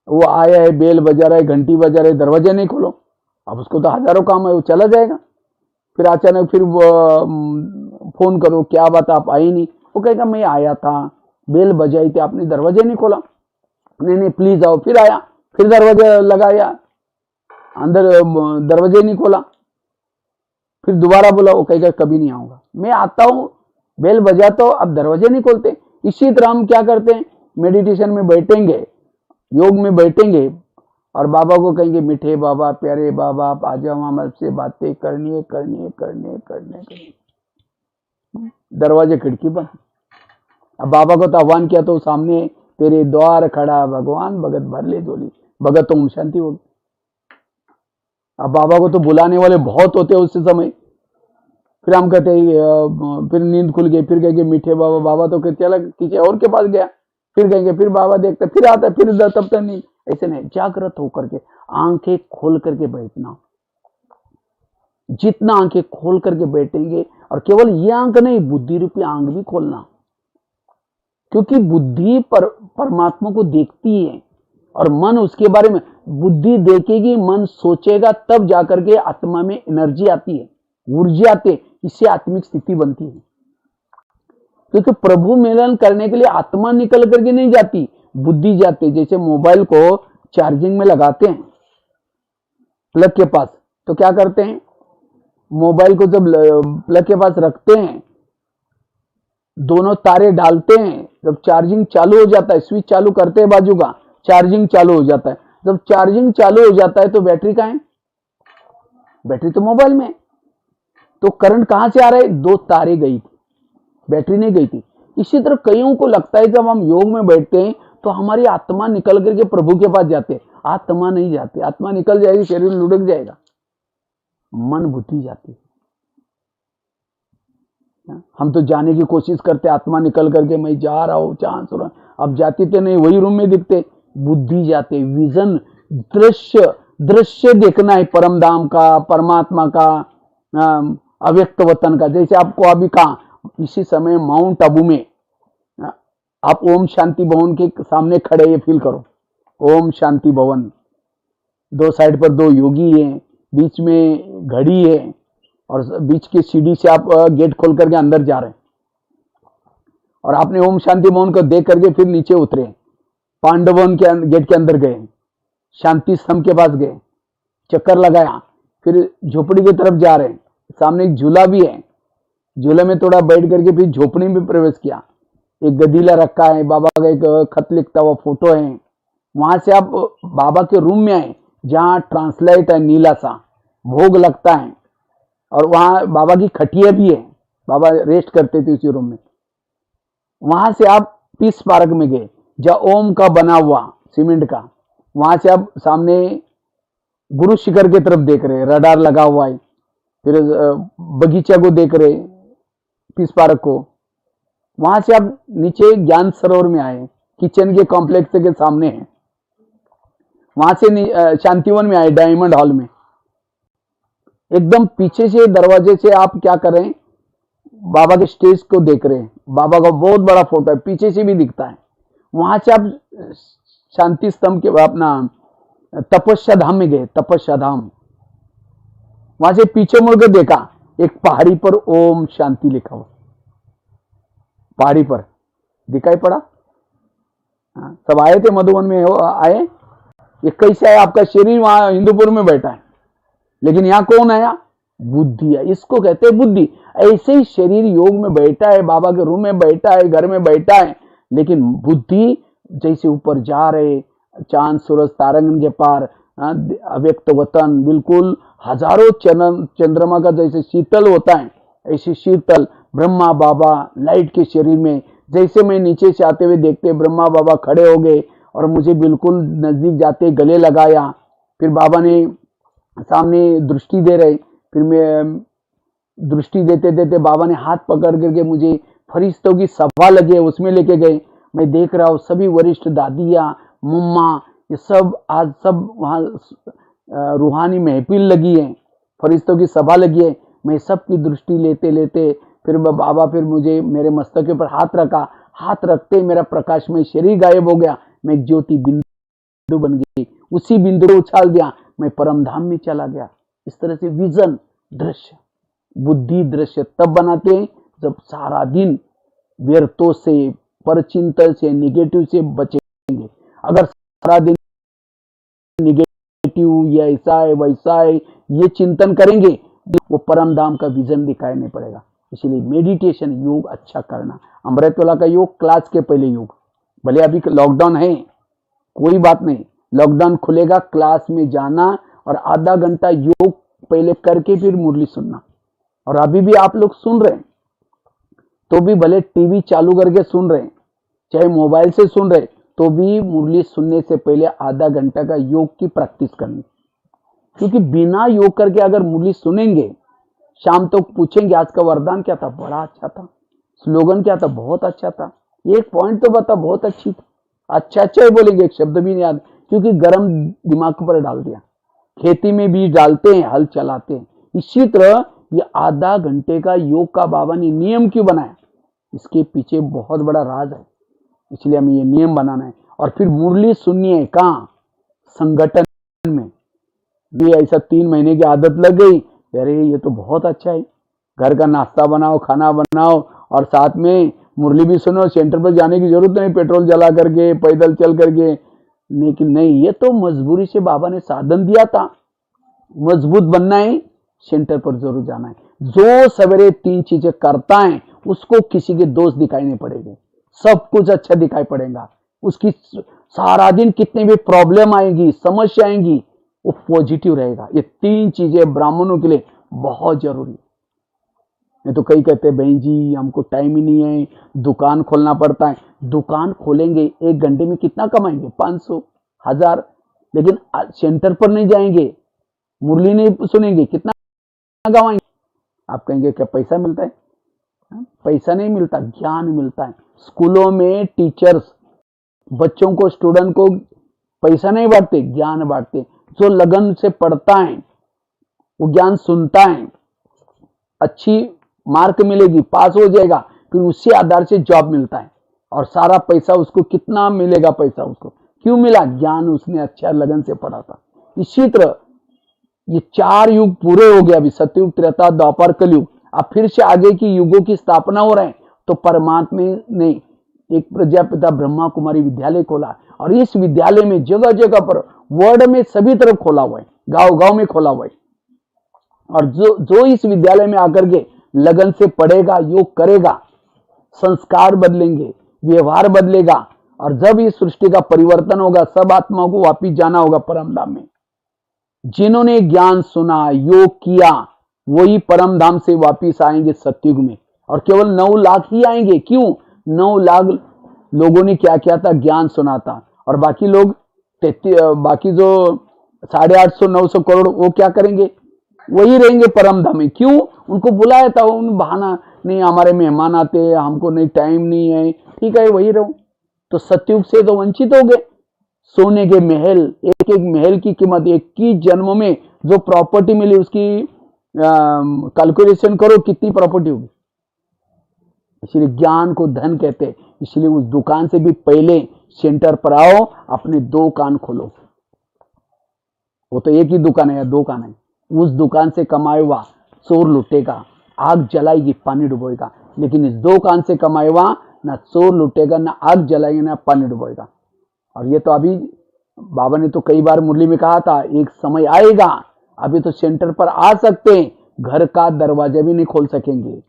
वो आया है, बेल बजा रहा है, घंटी बजा रहा है, दरवाजा नहीं खोलो, अब उसको तो हजारों काम है, वो चला जाएगा। फिर अचानक फिर फोन करो, क्या बात आप आई नहीं, वो कहेगा मैं आया था, बेल बजाई थी, आपने दरवाजा नहीं खोला, नहीं प्लीज आओ। फिर आया, फिर दरवाजा लगाया, अंदर दरवाजे नहीं खोला, फिर दोबारा बोला, वो कहेगा कभी नहीं आऊंगा, मैं आता हूं, बेल बजाता हूं, अब दरवाजे नहीं खोलते। इसी तरह हम क्या करते हैं, मेडिटेशन में बैठेंगे, योग में बैठेंगे और बाबा को कहेंगे मीठे बाबा, प्यारे बाबा, आप आ जाओ, हम आपसे बातें करनी है। दरवाजे खिड़की बंद। अब बाबा को तो आह्वान किया तो सामने तेरे द्वार खड़ा भगवान, भगत भर ले झोली, भगत तो ओम शांति होगी। अब बाबा को तो बुलाने वाले बहुत होते हैं उस समय। फिर हम कहते फिर नींद खुल गई, फिर कहेंगे मीठे बाबा, बाबा तो कहते अलग किसी और के पास गया, फिर कहेंगे फिर बाबा देखते, फिर आता, फिर तब तक नींद। ऐसे नहीं, जागृत होकर के आंखें खोल करके बैठना। जितना आंखें खोल करके बैठेंगे, और केवल ये आंख नहीं, बुद्धि रूपी आंख भी खोलना, क्योंकि बुद्धि परमात्मा को देखती है और मन उसके बारे में, बुद्धि देखेगी, मन सोचेगा, तब जाकर के आत्मा में एनर्जी आती है, ऊर्जा आती है, इससे आत्मिक स्थिति बनती है। क्योंकि प्रभु मिलन करने के लिए आत्मा निकल करके नहीं जाती, बुद्धि जाती है। जैसे मोबाइल को चार्जिंग में लगाते हैं प्लग के पास, तो क्या करते हैं, मोबाइल को जब प्लग के पास रखते हैं दोनों तारे डालते हैं, जब चार्जिंग चालू हो जाता है, स्विच चालू करते हैं बाजू का, चार्जिंग चालू हो जाता है। जब चार्जिंग चालू हो जाता है तो बैटरी कहाँ है? बैटरी तो मोबाइल में है। तो करंट कहां से आ रहा है? दो तारे गई थी, बैटरी नहीं गई थी। इसी तरह कईयों को लगता है जब हम योग में बैठते हैं तो हमारी आत्मा निकल करके प्रभु के पास जाते हैं। आत्मा नहीं जाती, आत्मा निकल जाएगी, शरीर लुढ़क जाएगा, मन बुद्धि जाती है। हम तो जाने की कोशिश करते, आत्मा निकल करके मैं जा रहा हूं, चांस हो रहा, अब जाती तो नहीं, वही रूम में दिखते, बुद्धि जाते। विजन, दृश्य, दृश्य देखना है परम धाम का, परमात्मा का, अव्यक्त वतन का। जैसे आपको अभी कहा, इसी समय माउंट आबू में आप ओम शांति भवन के सामने खड़े, ये फील करो, ओम शांति भवन, दो साइड पर दो योगी हैं, बीच में घड़ी है, और बीच की सीढ़ी से आप गेट खोल करके अंदर जा रहे हैं, और आपने ओम शांति भवन को देख करके फिर नीचे उतरे, पांडवन के गेट के अंदर गए, शांति स्तंभ के पास गए, चक्कर लगाया, फिर झोपड़ी की तरफ जा रहे हैं, सामने एक झूला भी है, झूले में थोड़ा बैठ करके फिर झोपड़ी में प्रवेश किया, एक गदीला रखा है, बाबा का एक खत लिखता हुआ फोटो है। वहां से आप बाबा के रूम में आए, जहां ट्रांसलाइट है नीला सा, भोग लगता है, और वहां बाबा की खटिया भी है, बाबा रेस्ट करते थे उसी रूम में। वहां से आप पीस पार्क में गए, जहां ओम का बना हुआ सीमेंट का, वहां से आप सामने गुरु शिखर की तरफ देख रहे, रडार लगा हुआ है, फिर बगीचा को देख रहे, पीस पार्क को। वहां से आप नीचे ज्ञान सरोवर में आए, किचन के कॉम्प्लेक्स के सामने है, वहां से शांतिवन में आए, डायमंड हॉल में। एकदम पीछे से दरवाजे से आप क्या कर रहे हैं? बाबा के स्टेज को देख रहे हैं, बाबा का बहुत बड़ा फोटो है, पीछे से भी दिखता है। वहां से आप शांति स्तंभ के अपना तपस्या धाम में गए, तपस्या धाम। वहां से पीछे मुड़कर देखा, एक पहाड़ी पर ओम शांति लिखा हुआ, पहाड़ी पर दिखाई पड़ा। सब आए थे मधुबन में, आए, ये कैसे है? आपका शरीर वहां हिंदूपुर में बैठा है, लेकिन यहां कौन आया? बुद्धि है, इसको कहते हैं बुद्धि। ऐसे ही शरीर योग में बैठा है, बाबा के रूम में बैठा है, घर में बैठा है, लेकिन बुद्धि जैसे ऊपर जा रहे, चांद सूरज तारंगन के पार, अव्यक्त वतन, बिल्कुल हजारों चंद्रमा का जैसे शीतल होता है, ऐसे शीतल ब्रह्मा बाबा लाइट के शरीर में। जैसे मैं नीचे से आते हुए देखते, ब्रह्मा बाबा खड़े हो गए और मुझे बिल्कुल नजदीक जाते गले लगाया। फिर बाबा ने सामने दृष्टि दे रहे, फिर मैं दृष्टि देते देते बाबा ने हाथ पकड़ करके मुझे फरिश्तों की सभा लगे, उसमें लेके गए। मैं देख रहा हूँ सभी वरिष्ठ दादियाँ, मम्मा, ये सब आज सब वहाँ रूहानी महफिल लगी है, फरिश्तों की सभा लगी है। मैं सबकी दृष्टि लेते लेते फिर बाबा फिर मुझे मेरे मस्तक के ऊपर हाथ रखा, हाथ रखते मेरा प्रकाशमय शरीर गायब हो गया, मैं एक ज्योति बिंदु बन गई, उसी बिंदु को उछाल दिया, मैं परम धाम में चला गया। इस तरह से विजन, दृश्य, बुद्धि दृश्य तब बनाते हैं जब सारा दिन व्यर्थों से, परचिंतन से, निगेटिव से बचेंगे। अगर सारा दिन निगेटिव, या ऐसा है वैसा है ये चिंतन करेंगे, वो परम धाम का विजन दिखाई नहीं पड़ेगा। इसलिए मेडिटेशन, योग अच्छा करना। अमृतवाला का योग क्लास के पहले योग, भले अभी लॉकडाउन है कोई बात नहीं, लॉकडाउन खुलेगा, क्लास में जाना और आधा घंटा योग पहले करके फिर मुरली सुनना। और अभी भी आप लोग सुन रहे हैं तो भी भले टीवी चालू करके सुन रहे हैं, चाहे मोबाइल से सुन रहे, तो भी मुरली सुनने से पहले आधा घंटा का योग की प्रैक्टिस करनी। क्योंकि बिना योग करके अगर मुरली सुनेंगे, शाम तक तो पूछेंगे आज का वरदान क्या था, बड़ा अच्छा था, स्लोगन क्या था, बहुत अच्छा था, एक पॉइंट तो बता, बहुत अच्छी थी, अच्छा अच्छा ही बोलेंगे, एक शब्द भी नहीं याद, क्योंकि गर्म दिमाग पर डाल दिया। खेती में भी डालते हैं, हल चलाते हैं। इसी तरह ये आधा घंटे का योग का बाबा ने नियम क्यों बनाया, इसके पीछे बहुत बड़ा राज है, इसलिए हमें ये नियम बनाना है। और फिर मुरली सुननी है, कहाँ? संगठन में भी। ऐसा 3 महीने की आदत लग गई, अरे ये तो बहुत अच्छा है, घर का नाश्ता बनाओ, खाना बनाओ और साथ में मुरली भी सुनो, सेंटर पर जाने की जरूरत नहीं, पेट्रोल जला करके, पैदल चल करके। लेकिन नहीं, ये तो मजबूरी से बाबा ने साधन दिया था, मजबूत बनना है, सेंटर पर जरूर जाना है। जो सवेरे 3 चीजें करता है उसको किसी के दोष दिखाई नहीं पड़ेंगे, सब कुछ अच्छा दिखाई पड़ेगा। उसकी सारा दिन कितने भी प्रॉब्लम आएंगी, समस्या आएंगी, वो पॉजिटिव रहेगा। ये 3 चीजें ब्राह्मणों के लिए बहुत जरूरी है। नहीं तो कई कहते हैं बहन जी हमको टाइम ही नहीं है, दुकान खोलना पड़ता है। दुकान खोलेंगे 1 घंटे में कितना कमाएंगे? 500, 1000। लेकिन सेंटर पर नहीं जाएंगे, मुरली नहीं सुनेंगे, कितना कमाएंगे? आप कहेंगे क्या पैसा मिलता है? पैसा नहीं मिलता, ज्ञान मिलता है। स्कूलों में टीचर्स बच्चों को, स्टूडेंट को पैसा नहीं बांटते, ज्ञान बांटते। जो लगन से पढ़ता है वो ज्ञान सुनता है, अच्छी मार्क मिलेगी, पास हो जाएगा, फिर उसी आधार से जॉब मिलता है और सारा पैसा उसको कितना मिलेगा? पैसा उसको क्यों मिला? ज्ञान उसने अच्छा लगन से पढ़ा था। इसी तरह ये 4 युग पूरे हो गए, अभी सतयुग, त्रेता, द्वापर, कलयुग। अब फिर से आगे की युगों की स्थापना हो रहे हैं। तो परमात्मा ने एक प्रजापिता ब्रह्मा कुमारी विद्यालय खोला और इस विद्यालय में जगह जगह पर, वर्ल्ड में सभी तरफ खोला हुआ है, गांव गांव में खोला हुआ है। और जो इस विद्यालय में आकर के लगन से पढ़ेगा, योग करेगा, संस्कार बदलेंगे, व्यवहार बदलेगा। और जब इस सृष्टि का परिवर्तन होगा, सब आत्माओं को वापिस जाना होगा परम धाम में। जिन्होंने ज्ञान सुना, योग किया, वही परम धाम से वापिस आएंगे सतयुग में। और केवल 9 लाख ही आएंगे। क्यों? 9 लाख लोगों ने क्या किया था? ज्ञान सुना था। और बाकी लोग, बाकी जो 850 900 करोड़, वो क्या करेंगे? वही रहेंगे परम धाम में। क्यों? उनको बुलाया था, उन बहाना नहीं, हमारे मेहमान आते हैं, हमको नहीं, टाइम नहीं है, ठीक है वही रहो। तो सतयुग से तो वंचित हो गए। सोने के महल, एक एक महल की कीमत, 21 जन्म में जो प्रॉपर्टी मिली उसकी कैलकुलेशन करो कितनी प्रॉपर्टी होगी। इसलिए ज्ञान को धन कहते हैं। इसलिए उस दुकान से भी पहले सेंटर पर आओ, अपने 2 कान खोलो। वो तो एक ही दुकान है या 2 कान है। उस दुकान से कमाए हुआ चोर लुटेगा, आग जलाएगी, पानी डुबोएगा। लेकिन इस 2 कान से कमाए हुआ ना चोर लुटेगा, ना आग जलाएगा, ना पानी डुबोएगा। और ये तो अभी बाबा ने तो कई बार मुरली में कहा था, एक समय आएगा, अभी तो सेंटर पर आ सकते हैं, घर का दरवाजा भी नहीं खोल सकेंगे,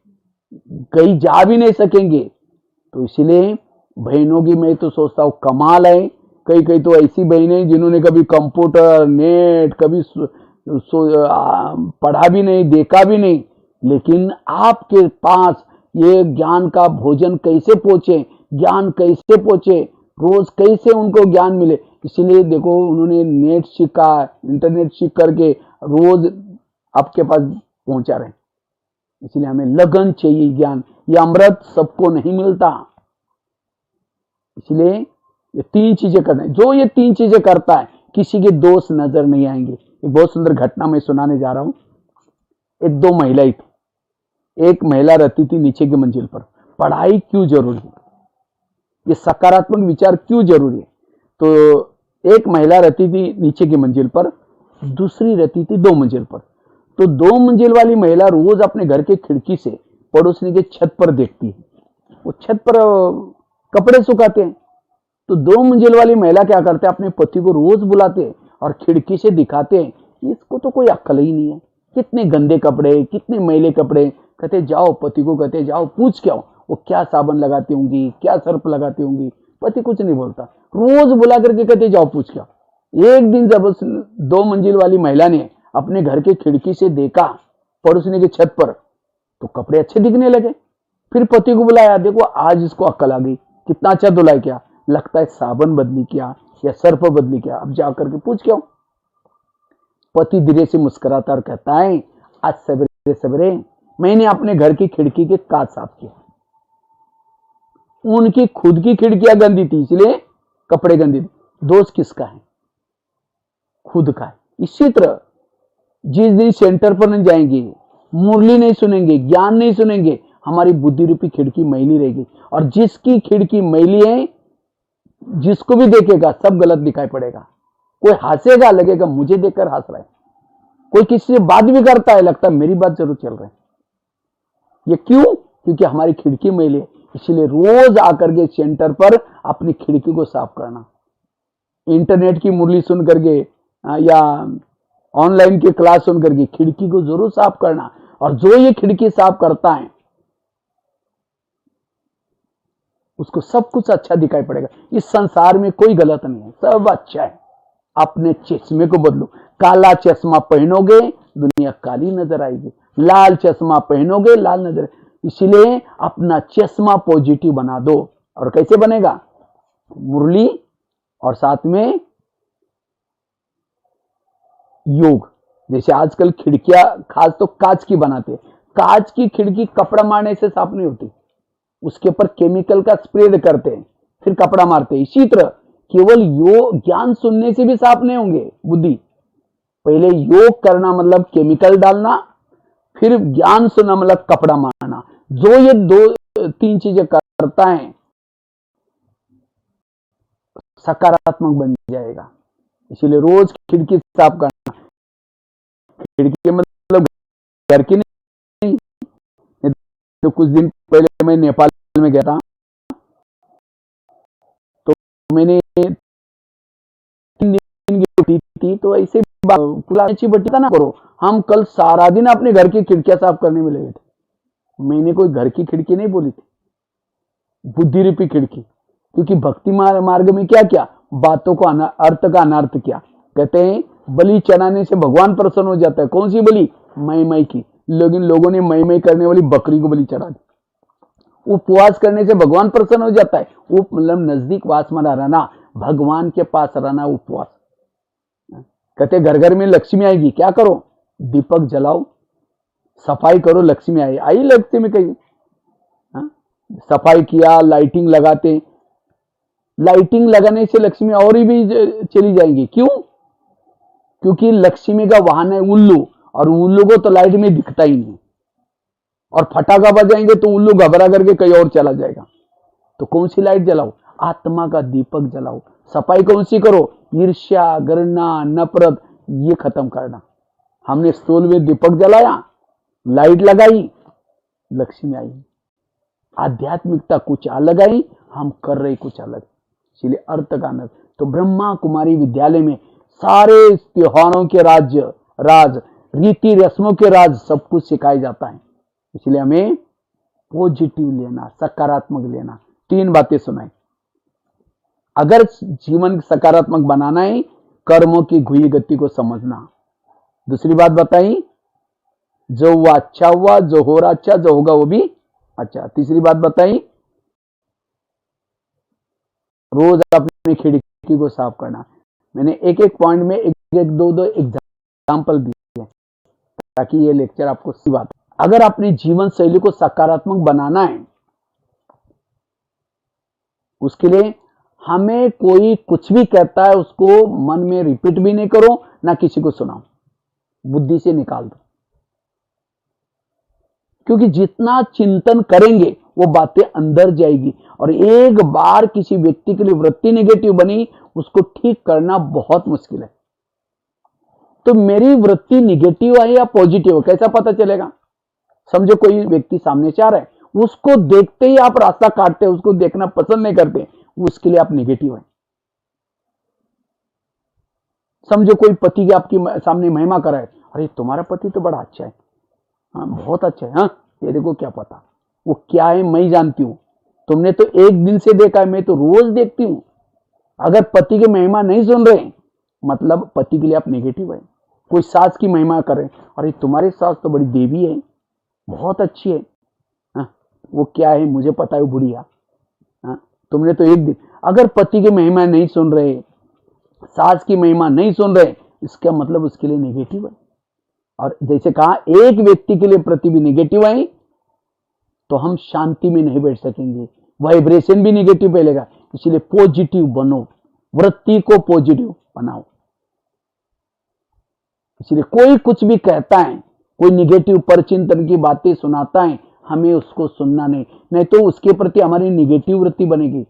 कहीं जा भी नहीं सकेंगे। तो इसलिए बहनों की मैं तो सोचता हूँ कमाल है। कई कई तो ऐसी बहनें जिन्होंने कभी कंप्यूटर, नेट कभी पढ़ा भी नहीं, देखा भी नहीं, लेकिन आपके पास ये ज्ञान का भोजन कैसे पहुंचे, ज्ञान कैसे पहुंचे, रोज कैसे उनको ज्ञान मिले। इसीलिए देखो उन्होंने नेट सीखा, इंटरनेट सीख करके रोज आपके पास पहुंचा रहे। इसलिए हमें लगन चाहिए ज्ञान। ये अमृत सबको नहीं मिलता। इसलिए ये 3 चीजें करना है। जो ये 3 चीजें करता है किसी के दोष नजर नहीं आएंगे। एक बहुत सुंदर घटना मैं सुनाने जा रहा हूं। एक 2 महिलाएं थी। एक महिला रहती थी नीचे की मंजिल पर। पढ़ाई क्यों जरूरी है, ये सकारात्मक विचार क्यों जरूरी है? तो एक महिला रहती थी नीचे की मंजिल पर, दूसरी रहती थी 2 मंजिल पर। तो 2 मंजिल वाली महिला रोज अपने घर के खिड़की से पड़ोसी के छत पर देखती है। वो छत पर कपड़े सुखाते हैं। तो 2 मंजिल वाली महिला क्या करते हैं, अपने पति को रोज बुलाते हैं और खिड़की से दिखाते हैं, इसको तो कोई अक्ल ही नहीं है, कितने गंदे कपड़े, कितने मैले कपड़े। कहते जाओ, पति को कहते जाओ पूछ के आओ, वो क्या साबुन लगाती होंगी, क्या सर्फ लगाती होंगी। पति कुछ नहीं बोलता, रोज बुला करके कहते जाओ पूछ के आओ। एक दिन जब उस 2 मंजिल वाली महिला ने अपने घर के खिड़की से देखा पड़ोसी के छत पर, तो कपड़े अच्छे दिखने लगे। फिर पति को बुलाया, देखो आज इसको अक्ल आ गई, कितना अच्छा धुलाई किया, लगता है साबुन बदली किया या सर्फ बदली किया, अब जाकर के पूछ के आओ। पति धीरे से मुस्कुराता और कहता है, आज सवेरे सवेरे मैंने अपने घर की खिड़की के कांच साफ किया। उनकी खुद की खिड़कियां गंदी थी, इसलिए कपड़े गंदे थे। दोष किसका है? खुद का है। इसी तरह जिस दिन सेंटर पर नहीं जाएंगे, मुरली नहीं सुनेंगे, ज्ञान नहीं सुनेंगे, हमारी बुद्धि रूपी खिड़की मैली रहेगी। और जिसकी खिड़की मैली है, जिसको भी देखेगा सब गलत दिखाई पड़ेगा। कोई हंसेगा, लगेगा मुझे देखकर हंस रहा है। कोई किसी से बात भी करता है, लगता है मेरी बात जरूर चल रही है। ये क्यों? क्योंकि हमारी खिड़की मैली है। इसलिए रोज आकर के सेंटर पर अपनी खिड़की को साफ करना। इंटरनेट की मुरली सुन करके या ऑनलाइन की क्लास सुन करके खिड़की को जरूर साफ करना। और जो ये खिड़की साफ करता है उसको सब कुछ अच्छा दिखाई पड़ेगा। इस संसार में कोई गलत नहीं है, सब अच्छा है। अपने चश्मे को बदलो। काला चश्मा पहनोगे दुनिया काली नजर आएगी, लाल चश्मा पहनोगे लाल नजर। इसलिए अपना चश्मा पॉजिटिव बना दो। और कैसे बनेगा? मुरली और साथ में योग। जैसे आजकल खिड़कियां खास तो कांच की बनाते हैं, कांच की खिड़की कपड़ा मारने से साफ नहीं होती, उसके ऊपर केमिकल का स्प्रे करते हैं फिर कपड़ा मारते हैं। इसी तरह केवल योग ज्ञान सुनने से भी साफ नहीं होंगे बुद्धि। पहले योग करना मतलब केमिकल डालना, फिर ज्ञान सुनना मतलब कपड़ा मारना। जो ये दो तीन चीजें करता है सकारात्मक बन जाएगा। इसीलिए रोज खिड़की साफ करना। खिड़की मतलब घर की नहीं। तो कुछ दिन पहले मैं नेपाल में गया था, तो मैंने 3 दिन की छुट्टी थी, तो ऐसे बट्टी था ना करो। हम कल सारा दिन अपने घर की खिड़कियां साफ करने में लगे थे। मैंने कोई घर की खिड़की नहीं बोली थी, बुद्धि रूपी खिड़की। क्योंकि भक्ति मार्ग में क्या क्या बातों को अर्थ का अनर्थ किया। कहते हैं बलि चढ़ाने से भगवान प्रसन्न हो जाता है। कौन सी बलि? मई की। लेकिन लोगों ने मई करने वाली बकरी को बलि चढ़ा दी। उपवास करने से भगवान प्रसन्न हो जाता है। वो मतलब नजदीक वास में रहना, भगवान के पास रहना उपवास। कहते घर घर में लक्ष्मी आएगी, क्या करो? दीपक जलाओ, सफाई करो, लक्ष्मी आई लक्ष्मी कहीं। सफाई किया, लाइटिंग लगाते। लाइटिंग लगाने से लक्ष्मी और ही भी चली जाएंगी। क्यों? क्योंकि लक्ष्मी का वाहन है उल्लू, और उल्लू को तो लाइट में दिखता ही नहीं। और फटाका बजाएंगे तो उल्लू घबरा करके कहीं और चला जाएगा। तो कौन सी लाइट जलाओ? आत्मा का दीपक जलाओ। सफाई कौन सी करो? ईर्ष्या, घृणा, नफरत, ये खत्म करना। हमने स्टोल में दीपक जलाया, लाइट लगाई, लक्ष्मी आई। आध्यात्मिकता कुछ अलग आई, हम कर रहे कुछ अलग। इसलिए अर्थ का नर्थ। तो ब्रह्मा कुमारी विद्यालय में सारे त्योहारों के राज रीति रस्मों के राज सब कुछ सिखाया जाता है। इसलिए हमें पॉजिटिव लेना, सकारात्मक लेना। 3 बातें सुनाई। अगर जीवन सकारात्मक बनाना है, कर्मों की घुई गति को समझना। दूसरी बात बताई, जो हुआ अच्छा हुआ, जो हो रहा अच्छा, जो होगा वो भी अच्छा। तीसरी बात बताई, रोज अपनी खिड़की को साफ करना। मैंने एक एक पॉइंट में एक दो एग्जाम्पल दिए ताकि ये लेक्चर आपको सी बात। अगर अपनी जीवन शैली को सकारात्मक बनाना है, उसके लिए हमें कोई कुछ भी कहता है उसको मन में रिपीट भी नहीं करो, ना किसी को सुनाओ, बुद्धि से निकाल दो। क्योंकि जितना चिंतन करेंगे वो बातें अंदर जाएगी। और एक बार किसी व्यक्ति के लिए वृत्ति नेगेटिव बनी, उसको ठीक करना बहुत मुश्किल है। तो मेरी वृत्ति नेगेटिव है या पॉजिटिव, कैसा पता चलेगा? समझो कोई व्यक्ति सामने से आ रहा है, उसको देखते ही आप रास्ता काटते, उसको देखना पसंद नहीं करते, उसके लिए आप नेगेटिव है। समझो कोई पति के आपकी सामने महिमा कर रहा है, अरे तुम्हारा पति तो बड़ा अच्छा है, हाँ बहुत अच्छा है, हाँ तेरे को क्या पता वो क्या है, मैं जानती हूं, तुमने तो एक दिन से देखा है, मैं तो रोज देखती हूं। अगर पति की महिमा नहीं सुन रहे, मतलब पति के लिए आप नेगेटिव है। कोई सास की महिमा कर रहे, अरे तुम्हारी सास तो बड़ी देवी है, बहुत अच्छी है, हाँ वो क्या है मुझे पता है, वो बुढ़िया, हाँ तुमने तो एक दिन। अगर पति की महिमा नहीं सुन रहे, सास की महिमा नहीं सुन रहे, इसका मतलब उसके लिए नेगेटिव है। और जैसे कहा, एक व्यक्ति के लिए प्रति भी नेगेटिव है तो हम शांति में नहीं बैठ सकेंगे, वाइब्रेशन भी नेगेटिव फैलेगा। इसलिए पॉजिटिव बनो, वृत्ति को पॉजिटिव बनाओ। इसलिए कोई कुछ भी कहता है, कोई निगेटिव परचिंतन की बातें सुनाता है, हमें उसको सुनना नहीं तो उसके प्रति हमारी निगेटिव वृत्ति बनेगी।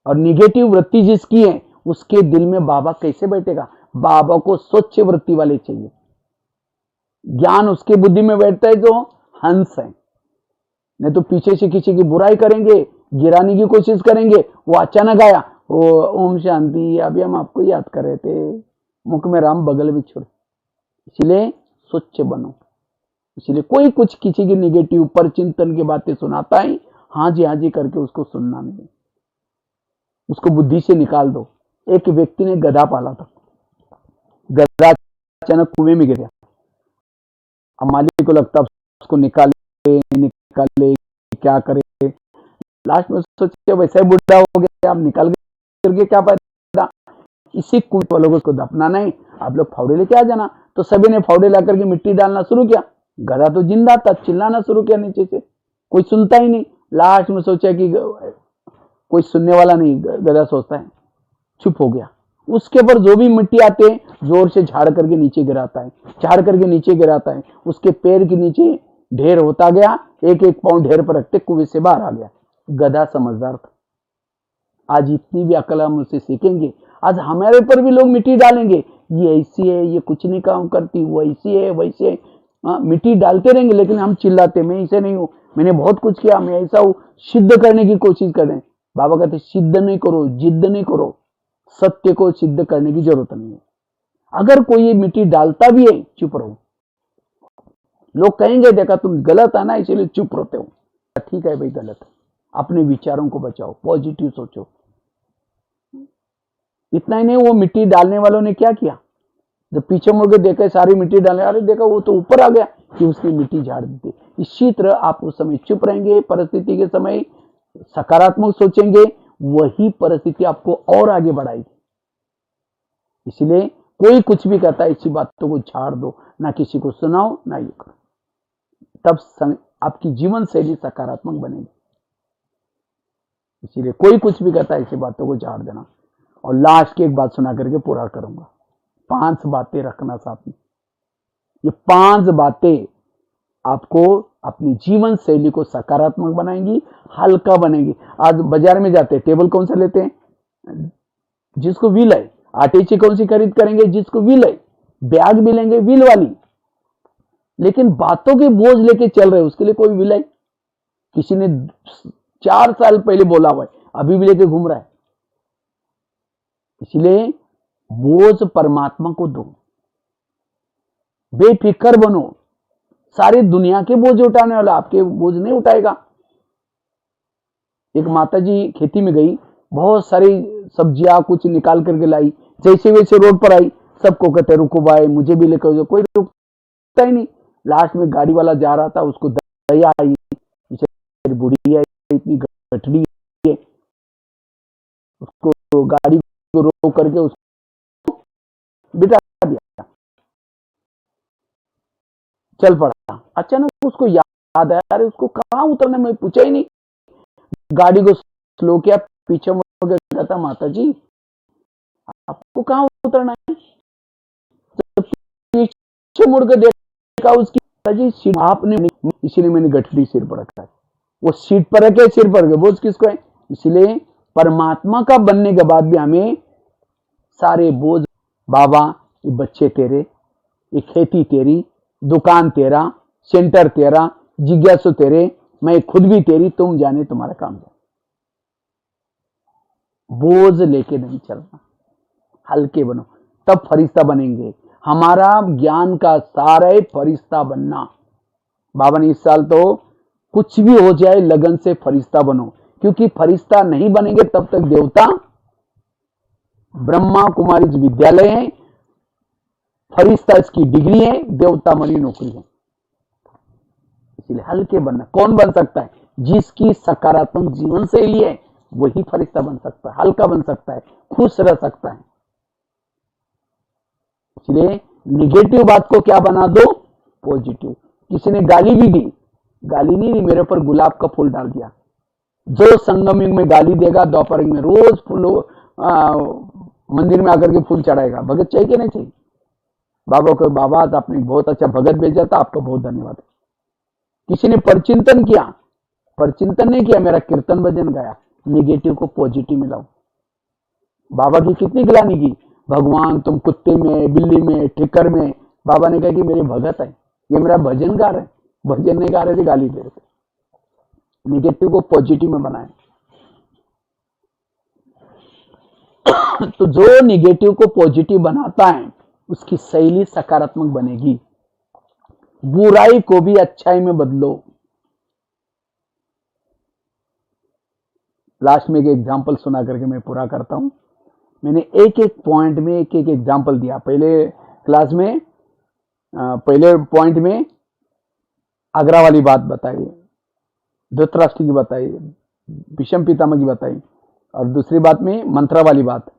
और निगेटिव वृत्ति जिसकी है उसके दिल में बाबा कैसे बैठेगा? बाबा को स्वच्छ वृत्ति वाले चाहिए। ज्ञान उसके बुद्धि में बैठता है जो हंस है। नहीं तो पीछे से किसी की बुराई करेंगे, गिराने की कोशिश करेंगे, वो अचानक आया, ओम शांति, अभी हम आपको याद कर रहे थे, मुख में राम बगल में छोड़। इसलिए स्वच्छ बनो। इसलिए कोई कुछ किसी की निगेटिव पर चिंतन की बातें सुनाता है, हाँ जी करके उसको सुनना नहीं, उसको बुद्धि से निकाल दो। एक व्यक्ति ने गधा पाला था, गधा अचानक कुएं में गिर गया। अब मालिक को लगता उसको निकाले क्या करे, लास्ट में सोचे वैसे ही बुढ़ा हो गया, आप निकाल करके क्या फायदा, इसी कुएं वालों को उसको दफनाना है, आप लोग फावड़े लेके आ जाना। तो सभी ने फावड़े ला करके मिट्टी डालना शुरू किया। गधा तो जिंदा था, चिल्लाना शुरू किया नीचे से, कोई सुनता ही नहीं। लास्ट में सोचा कि कोई सुनने वाला नहीं, गधा सोचता है, चुप हो गया। उसके ऊपर जो भी मिट्टी आते जोर से झाड़ करके नीचे गिराता है, झाड़ करके नीचे गिराता है। उसके पैर के नीचे ढेर होता गया, एक एक पाँव ढेर पर रखते कुएं से बाहर आ गया। गधा समझदार था। आज इतनी भी अकल हम उससे सीखेंगे। आज हमारे ऊपर भी लोग मिट्टी डालेंगे, ये ऐसी है, ये कुछ नहीं काम करती, वो ऐसी है वैसी है, मिट्टी डालते रहेंगे, लेकिन हम चिल्लाते मैं ऐसे नहीं हूँ, मैंने बहुत कुछ किया, मैं ऐसा हूँ, सिद्ध करने की कोशिश करें। बाबा कहते सिद्ध नहीं करो, जिद्द नहीं करो, सत्य को सिद्ध करने की जरूरत नहीं है। अगर कोई ये मिट्टी डालता भी है, चुप रहो। लोग कहेंगे देखा तुम गलत है ना, इसीलिए चुप रहते हो। ठीक है भाई, गलत है, अपने विचारों को बचाओ, पॉजिटिव सोचो। इतना ही नहीं, वो मिट्टी डालने वालों ने क्या किया, जब पीछे मुड़ के देखा सारी मिट्टी डालने, अरे देखा वो तो ऊपर आ गया, कि उसने मिट्टी झाड़ दी थी। इसी तरह आप उस समय चुप रहेंगे, परिस्थिति के समय सकारात्मक सोचेंगे, वही परिस्थिति आपको और आगे बढ़ाएगी। इसलिए कोई कुछ भी कहता है, इसी बातों को झाड़ दो, ना किसी को सुनाओ ना ये करो, तब आपकी जीवन शैली सकारात्मक बनेगी। इसीलिए कोई कुछ भी कहता है, इसी बातों को झाड़ देना। और लास्ट की एक बात सुना करके पूरा करूंगा। 5 बातें रखना साथ में। ये 5 बातें आपको अपनी जीवन शैली को सकारात्मक बनाएंगी, हल्का बनेगी। आज बाजार में जाते हैं, टेबल कौन सा लेते हैं, जिसको व्हील है। आटे की कौन सी खरीद करेंगे, जिसको व्हील है। बैग भी लेंगे व्हील वाली, लेकिन बातों के बोझ लेके चल रहे, उसके लिए कोई व्हील है। किसी ने 4 साल पहले बोला हुआ है, अभी भी लेके घूम रहा है। इसलिए बोझ परमात्मा को दो, बेफिक्र बनो। सारी दुनिया के बोझ उठाने वाला आपके बोझ नहीं उठाएगा। एक माताजी खेती में गई, बहुत सारी सब्जियां कुछ निकाल करके लाई, जैसे वैसे रोड पर आई, सबको कहते रुको भाई मुझे भी लेकर जाओ, कोई रुकता ही नहीं। लास्ट में गाड़ी वाला जा रहा था, उसको दया आई, बूढ़ी है इतनी गठड़ी है, उसको गाड़ी को रोक करके उसको बिठा दिया, चल पड़ा। अचानक उसको याद आया, अरे उसको कहाँ उतरना, मैं पूछा ही नहीं। गाड़ी को स्लो किया, पीछे मुड़ के कहता माता जी आपको कहाँ उतरना है। जब पीछे मुड़ के देखा उसकी जी सीट आपने, इसीलिए मैंने गठरी सिर पर रखा है। वो सीट पर रखे, सिर पर बोझ किसको है। इसीलिए परमात्मा का बनने के बाद भी हमें सारे बोझ, बाबा ये बच्चे तेरे, ये खेती तेरी, दुकान तेरा, सेंटर तेरा, जिज्ञासु तेरे, मैं खुद भी तेरी, तुम जाने तुम्हारा काम है। बोझ लेके नहीं चलना, हल्के बनो, तब फरिश्ता बनेंगे। हमारा ज्ञान का सार है फरिश्ता बनना। बाबा ने इस साल तो कुछ भी हो जाए लगन से फरिश्ता बनो, क्योंकि फरिश्ता नहीं बनेंगे तब तक देवता, ब्रह्मा कुमारी विद्यालय है, फरिश्ता इसकी डिग्री है, देवता मरी नौकरी है। इसलिए हल्के बनना। कौन बन सकता है, जिसकी सकारात्मक जीवन शैली है वही फरिश्ता बन सकता है, हल्का बन सकता है, खुश रह सकता है। इसलिए निगेटिव बात को क्या बना दो, पॉजिटिव। किसी ने गाली भी दी, गाली नहीं दी, मेरे ऊपर गुलाब का फूल डाल दिया। जो संगम युग में गाली देगा, दोपहर में रोज फूल मंदिर में आकर के फूल चढ़ाएगा। भगत चाहिए कि नहीं चाहिए। बाबा को, बाबा आपने बहुत अच्छा भगत भेजा था, आपका बहुत धन्यवाद। किसी ने परचिंतन किया, परचिंतन नहीं किया, मेरा कीर्तन भजन गाया। निगेटिव को पॉजिटिव मिलाओ। बाबा की कितनी गिलानी की, भगवान तुम कुत्ते में, बिल्ली में, ठिकर में। बाबा ने कहा कि मेरे भगत है, ये मेरा भजन गा रहे, भजन नहीं गा रहे थे, गाली दे रहे थे। निगेटिव को पॉजिटिव में बनाए। तो जो निगेटिव को पॉजिटिव बनाता है उसकी शैली सकारात्मक बनेगी। बुराई को भी अच्छाई में बदलो। लास्ट में एक एग्जाम्पल सुना करके मैं पूरा करता हूं। मैंने एक एक पॉइंट में एक एक एग्जाम्पल दिया। पहले क्लास में पहले पॉइंट में आगरा वाली बात बताई, धृतराष्ट्र की बताई, भीष्म पितामह की बताई, और दूसरी बात में मंत्रा वाली बात,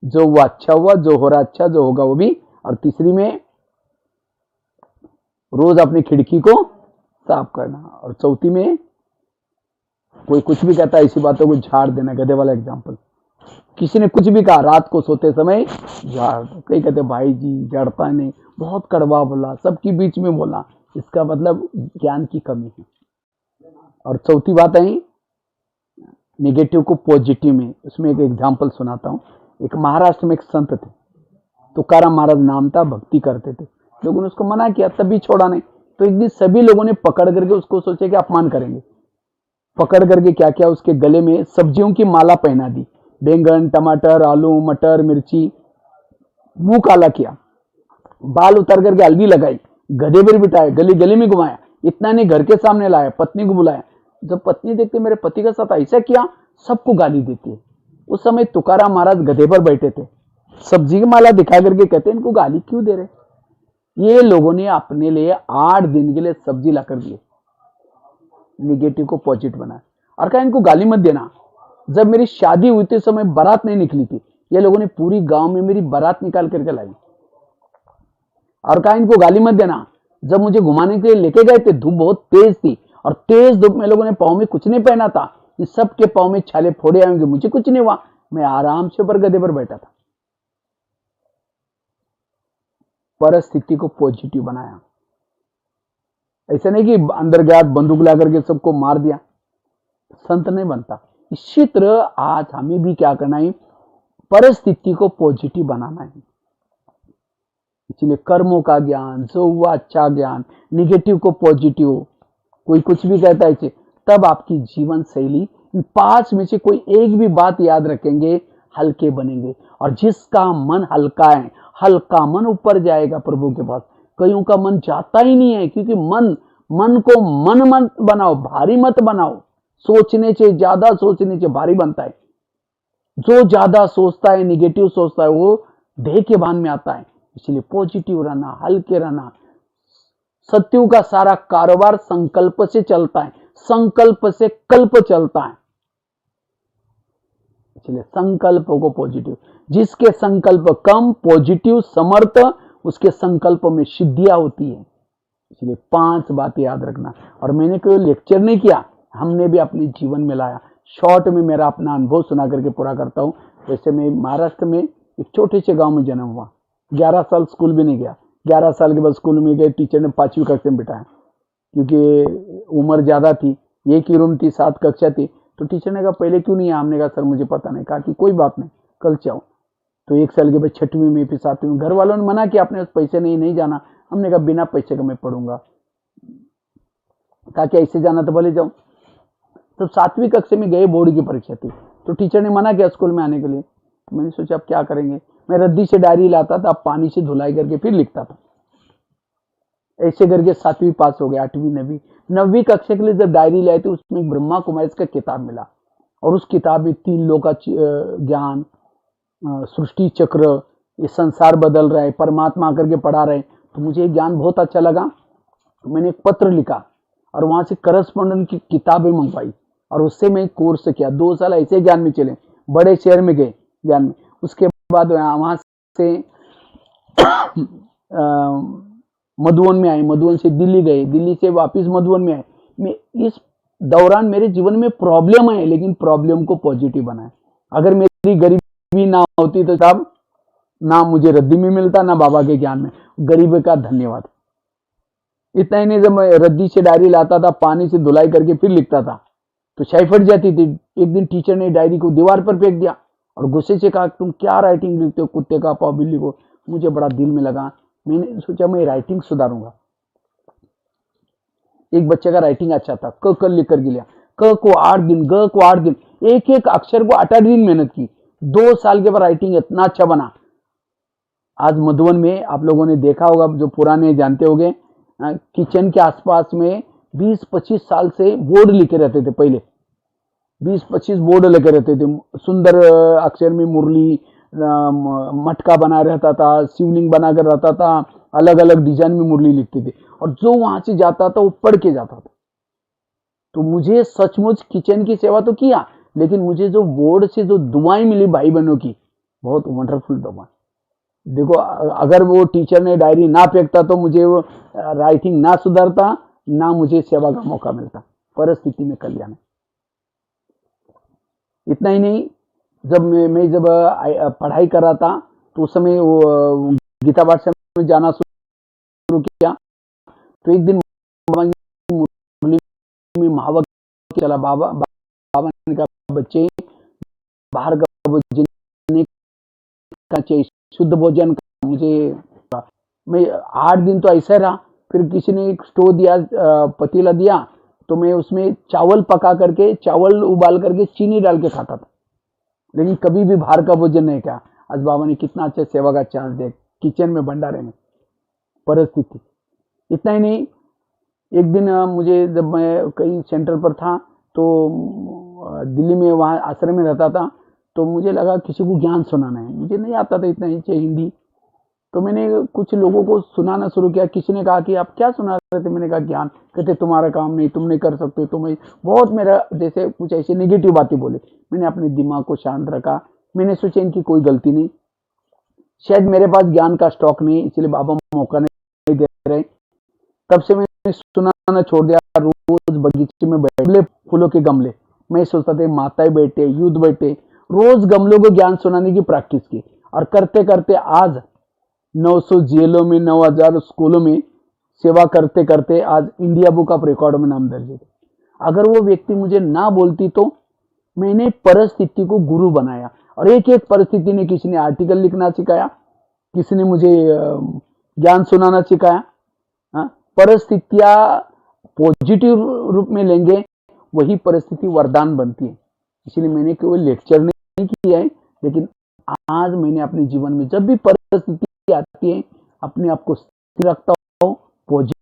जो हुआ अच्छा हुआ, जो हो रहा अच्छा, जो होगा वो भी, और तीसरी में रोज अपनी खिड़की को साफ करना, और चौथी में कोई कुछ भी कहता है ऐसी बातों को झाड़ देना, गधे वाला एग्जाम्पल। किसी ने कुछ भी कहा रात को सोते समय झाड़, कई कहते भाई जी झाड़ता नहीं, बहुत कड़वा बोला, सबके बीच में बोला, इसका मतलब ज्ञान की कमी है। और चौथी बात है निगेटिव को पॉजिटिव में। उसमें एक एग्जाम्पल सुनाता हूँ। एक महाराष्ट्र में एक संत थे, तुकाराम महाराज नाम था, भक्ति करते थे। लोगों ने उसको मना किया, तब भी छोड़ा नहीं। तो एक दिन सभी लोगों ने पकड़ करके उसको सोचे कि अपमान करेंगे, पकड़ करके क्या किया, उसके गले में सब्जियों की माला पहना दी, बैंगन, टमाटर, आलू, मटर, मिर्ची, मुंह काला किया, बाल उतार करके हल्दी लगाई, गधे पर बिठाया, गली गली में घुमाया। इतना नहीं, घर के सामने लाया, पत्नी को बुलाया। जब पत्नी देखती मेरे पति का साथ ऐसा किया, सबको गाली देती है। उस समय तुकाराम महाराज गधे पर बैठे थे, सब्जी की माला दिखा करके कहते इनको गाली क्यों दे रहे। ये लोगों ने अपने लिए 8 दिन के लिए सब्जी लाकर दिए, निगेटिव को पॉजिटिव बनाया, और कहा इनको गाली मत देना। जब मेरी शादी हुई थी समय बारात नहीं निकली थी, ये लोगों ने पूरी गांव में मेरी बारात निकाल करके लाई, और कहा इनको गाली मत देना। जब मुझे घुमाने के लिए लेके गए थे, धूप बहुत तेज थी, और तेज धूप में लोगों ने पाँव में कुछ नहीं पहना था, इस सब के पाँव में छाले फोड़े आएंगे, मुझे कुछ नहीं हुआ, मैं आराम से ऊपर गधे पर बैठा था। परिस्थिति को पॉजिटिव बनाया। ऐसा नहीं कि अंदर गया बंदूक ला करके सबको मार दिया, संत नहीं बनता। इसी तरह आज हमें भी क्या करना है, परिस्थिति को पॉजिटिव बनाना है। इसलिए कर्मों का ज्ञान, जो हुआ अच्छा ज्ञान, निगेटिव को पॉजिटिव। कोई कुछ भी कहता है, तब आपकी जीवन शैली इन 5 में से कोई एक भी बात याद रखेंगे, हल्के बनेंगे। और जिसका मन हल्का है, हल्का मन ऊपर जाएगा प्रभु के पास। कईयों का मन जाता ही नहीं है, क्योंकि मन को मन मत बनाओ, भारी मत बनाओ। सोचने से ज्यादा सोचने से भारी बनता है। जो ज्यादा सोचता है, निगेटिव सोचता है, वो देह के भान में आता है। इसलिए पॉजिटिव रहना, हल्के रहना। सत्यु का सारा कारोबार संकल्प से चलता है, संकल्प से कल्प चलता है। इसलिए संकल्प को पॉजिटिव, जिसके संकल्प कम, पॉजिटिव, समर्थ, उसके संकल्प में सिद्धियां होती है। इसलिए 5 बातें याद रखना। और मैंने कोई लेक्चर नहीं किया, हमने भी अपने जीवन में लाया। शॉर्ट में मेरा अपना अनुभव सुना करके पूरा करता हूं। वैसे मैं महाराष्ट्र में एक छोटे से गांव में जन्म हुआ, 11 साल स्कूल भी नहीं गया। 11 साल के बाद स्कूल में गए, टीचर ने 5वीं कक्षा में बिठाया, क्योंकि उम्र ज्यादा थी, एक ही रूम थी, 7 कक्षा थी। तो टीचर ने कहा पहले क्यों नहीं आया। हमने कहा सर मुझे पता नहीं। कहा कि कोई बात नहीं, कल चाहो। तो 1 साल के बाद 6वीं में, फिर 7वीं में। घर वालों ने मना किया, अपने पैसे नहीं जाना। हमने कहा बिना पैसे का मैं पढ़ूंगा। कहा कि ऐसे जाना तो भले जाओ। तो 7वीं कक्षा में गए, बोर्ड की परीक्षा थी, तो टीचर ने मना किया स्कूल में आने के लिए। तो मैंने सोचा अब क्या करेंगे। मैं रद्दी से डायरी लाता था, पानी से धुलाई करके फिर लिखता था। ऐसे करके 7वीं पास हो गया। 8वीं 9वीं कक्षा के लिए जब डायरी लाई थी, उसमें ब्रह्मा कुमारी का किताब मिला, और उस किताब में 3 लोग का ज्ञान, सृष्टि चक्र, ये संसार बदल रहा है, परमात्मा आकर के पढ़ा रहे। तो मुझे ज्ञान बहुत अच्छा लगा। मैंने एक पत्र लिखा, और वहां से करस्पॉन्डेंट की किताबें मंगवाई, और उससे मैं कोर्स किया। 2 साल ऐसे ज्ञान में चले, बड़े शहर में गए ज्ञान में। उसके बाद वहां से मधुबन में आए, मधुबन से दिल्ली गए, दिल्ली से वापस मधुबन में आए। मैं इस दौरान मेरे जीवन में प्रॉब्लम है, लेकिन प्रॉब्लम को पॉजिटिव बनाए। अगर मेरी गरीबी ना होती तो साहब ना मुझे रद्दी में मिलता, ना बाबा के ज्ञान में। गरीब का धन्यवाद। इतना ही नहीं, जब मैं रद्दी से डायरी लाता था, पानी से धुलाई करके फिर लिखता था, तो शाही फट जाती थी। एक दिन टीचर ने डायरी को दीवार पर फेंक दिया, और गुस्से से कहा तुम क्या राइटिंग लिखते हो, कुत्ते का पाव बिल्ली को। मुझे बड़ा दिल में लगा। मैंने सोचा मैं राइटिंग सुधारूंगा। एक बच्चे का राइटिंग अच्छा था, क लिख कर लिया, क को 8 दिन, ग को 8 दिन, एक एक अक्षर को 8 दिन मेहनत की। 2 साल के बाद राइटिंग इतना अच्छा बना। आज मधुबन में आप लोगों ने देखा होगा, जो पुराने जानते होंगे, किचन के आसपास में 20-25 साल से बोर्ड लिखे रहते थे। पहले 20-25 बोर्ड लगे रहते थे, सुंदर अक्षर में मुरली, मटका बना रहता था, शिवलिंग बना कर रहता था, अलग अलग डिजाइन में मुरली लिखते थे, और जो वहां से जाता था वो पढ़ के जाता था। तो मुझे सचमुच किचन की सेवा तो किया, लेकिन मुझे जो बोर्ड से जो दुआएं मिली भाई बहनों की, बहुत वंडरफुल दुआ। देखो, अगर वो टीचर ने डायरी ना फेंकता तो मुझे वो राइटिंग ना सुधरता, ना मुझे सेवा का मौका मिलता। परिस्थिति में कल्याण। इतना ही नहीं, जब मैं जब पढ़ाई कर रहा था तो उस समय वो गीता पाठशाला में जाना शुरू किया। तो एक दिन मुरली में महावाक्य चला, बाबा ने कहा, बच्चे बाहर का भोजन नहीं खाना चाहिए, शुद्ध भोजन का। मुझे मैं 8 दिन तो ऐसा रहा। फिर किसी ने एक स्टोव दिया, पतीला दिया, तो मैं उसमें चावल पका करके, चावल उबाल करके चीनी डाल के खाता था, लेकिन कभी भी बाहर का भोजन नहीं खाया। आज बाबा ने कितना अच्छा सेवा का चांस दिया, किचन में, भंडारे में। परिस्थिति। इतना ही नहीं, एक दिन मुझे, जब मैं कहीं सेंटर पर था, तो दिल्ली में वहाँ आश्रम में रहता था, तो मुझे लगा किसी को ज्ञान सुनाना है। मुझे नहीं आता था इतना ही हिंदी, तो मैंने कुछ लोगों को सुनाना शुरू किया। किसी ने कहा कि आप क्या सुना रहे थे? मैंने कहा ज्ञान। कहते तुम्हारा काम नहीं, तुम नहीं कर सकते, तुम्हें बहुत, मेरा जैसे कुछ ऐसी नेगेटिव बातें बोले। मैंने अपने दिमाग को शांत रखा। मैंने सोचा इनकी कोई गलती नहीं, शायद मेरे पास ज्ञान का स्टॉक नहीं, इसलिए बाबा मौका नहीं दे रहे। तब से मैंने सुनाना छोड़ दिया। रोज बगीचे में बैठे, फूलों के गमले, मैं सोचता था माताएं बैठे, युद्ध बैठे, रोज गमलों को ज्ञान सुनाने की प्रैक्टिस की। और करते करते आज 900 जेलों में, 9000 स्कूलों में सेवा करते करते आज इंडिया बुक ऑफ रिकॉर्ड में नाम दर्ज है। अगर वो व्यक्ति मुझे ना बोलती तो मैंने परिस्थिति को गुरु बनाया, और एक एक परिस्थिति ने, किसी ने आर्टिकल लिखना सिखाया, किसी ने मुझे ज्ञान सुनाना सिखाया। परिस्थितियां पॉजिटिव रूप में लेंगे, वही परिस्थिति वरदान बनती है। इसलिए मैंने केवल लेक्चर नहीं किया है, लेकिन आज मैंने अपने जीवन में जब भी परिस्थिति आती है, अपने आप को स्थिर रखता हूँ, पॉजिटिव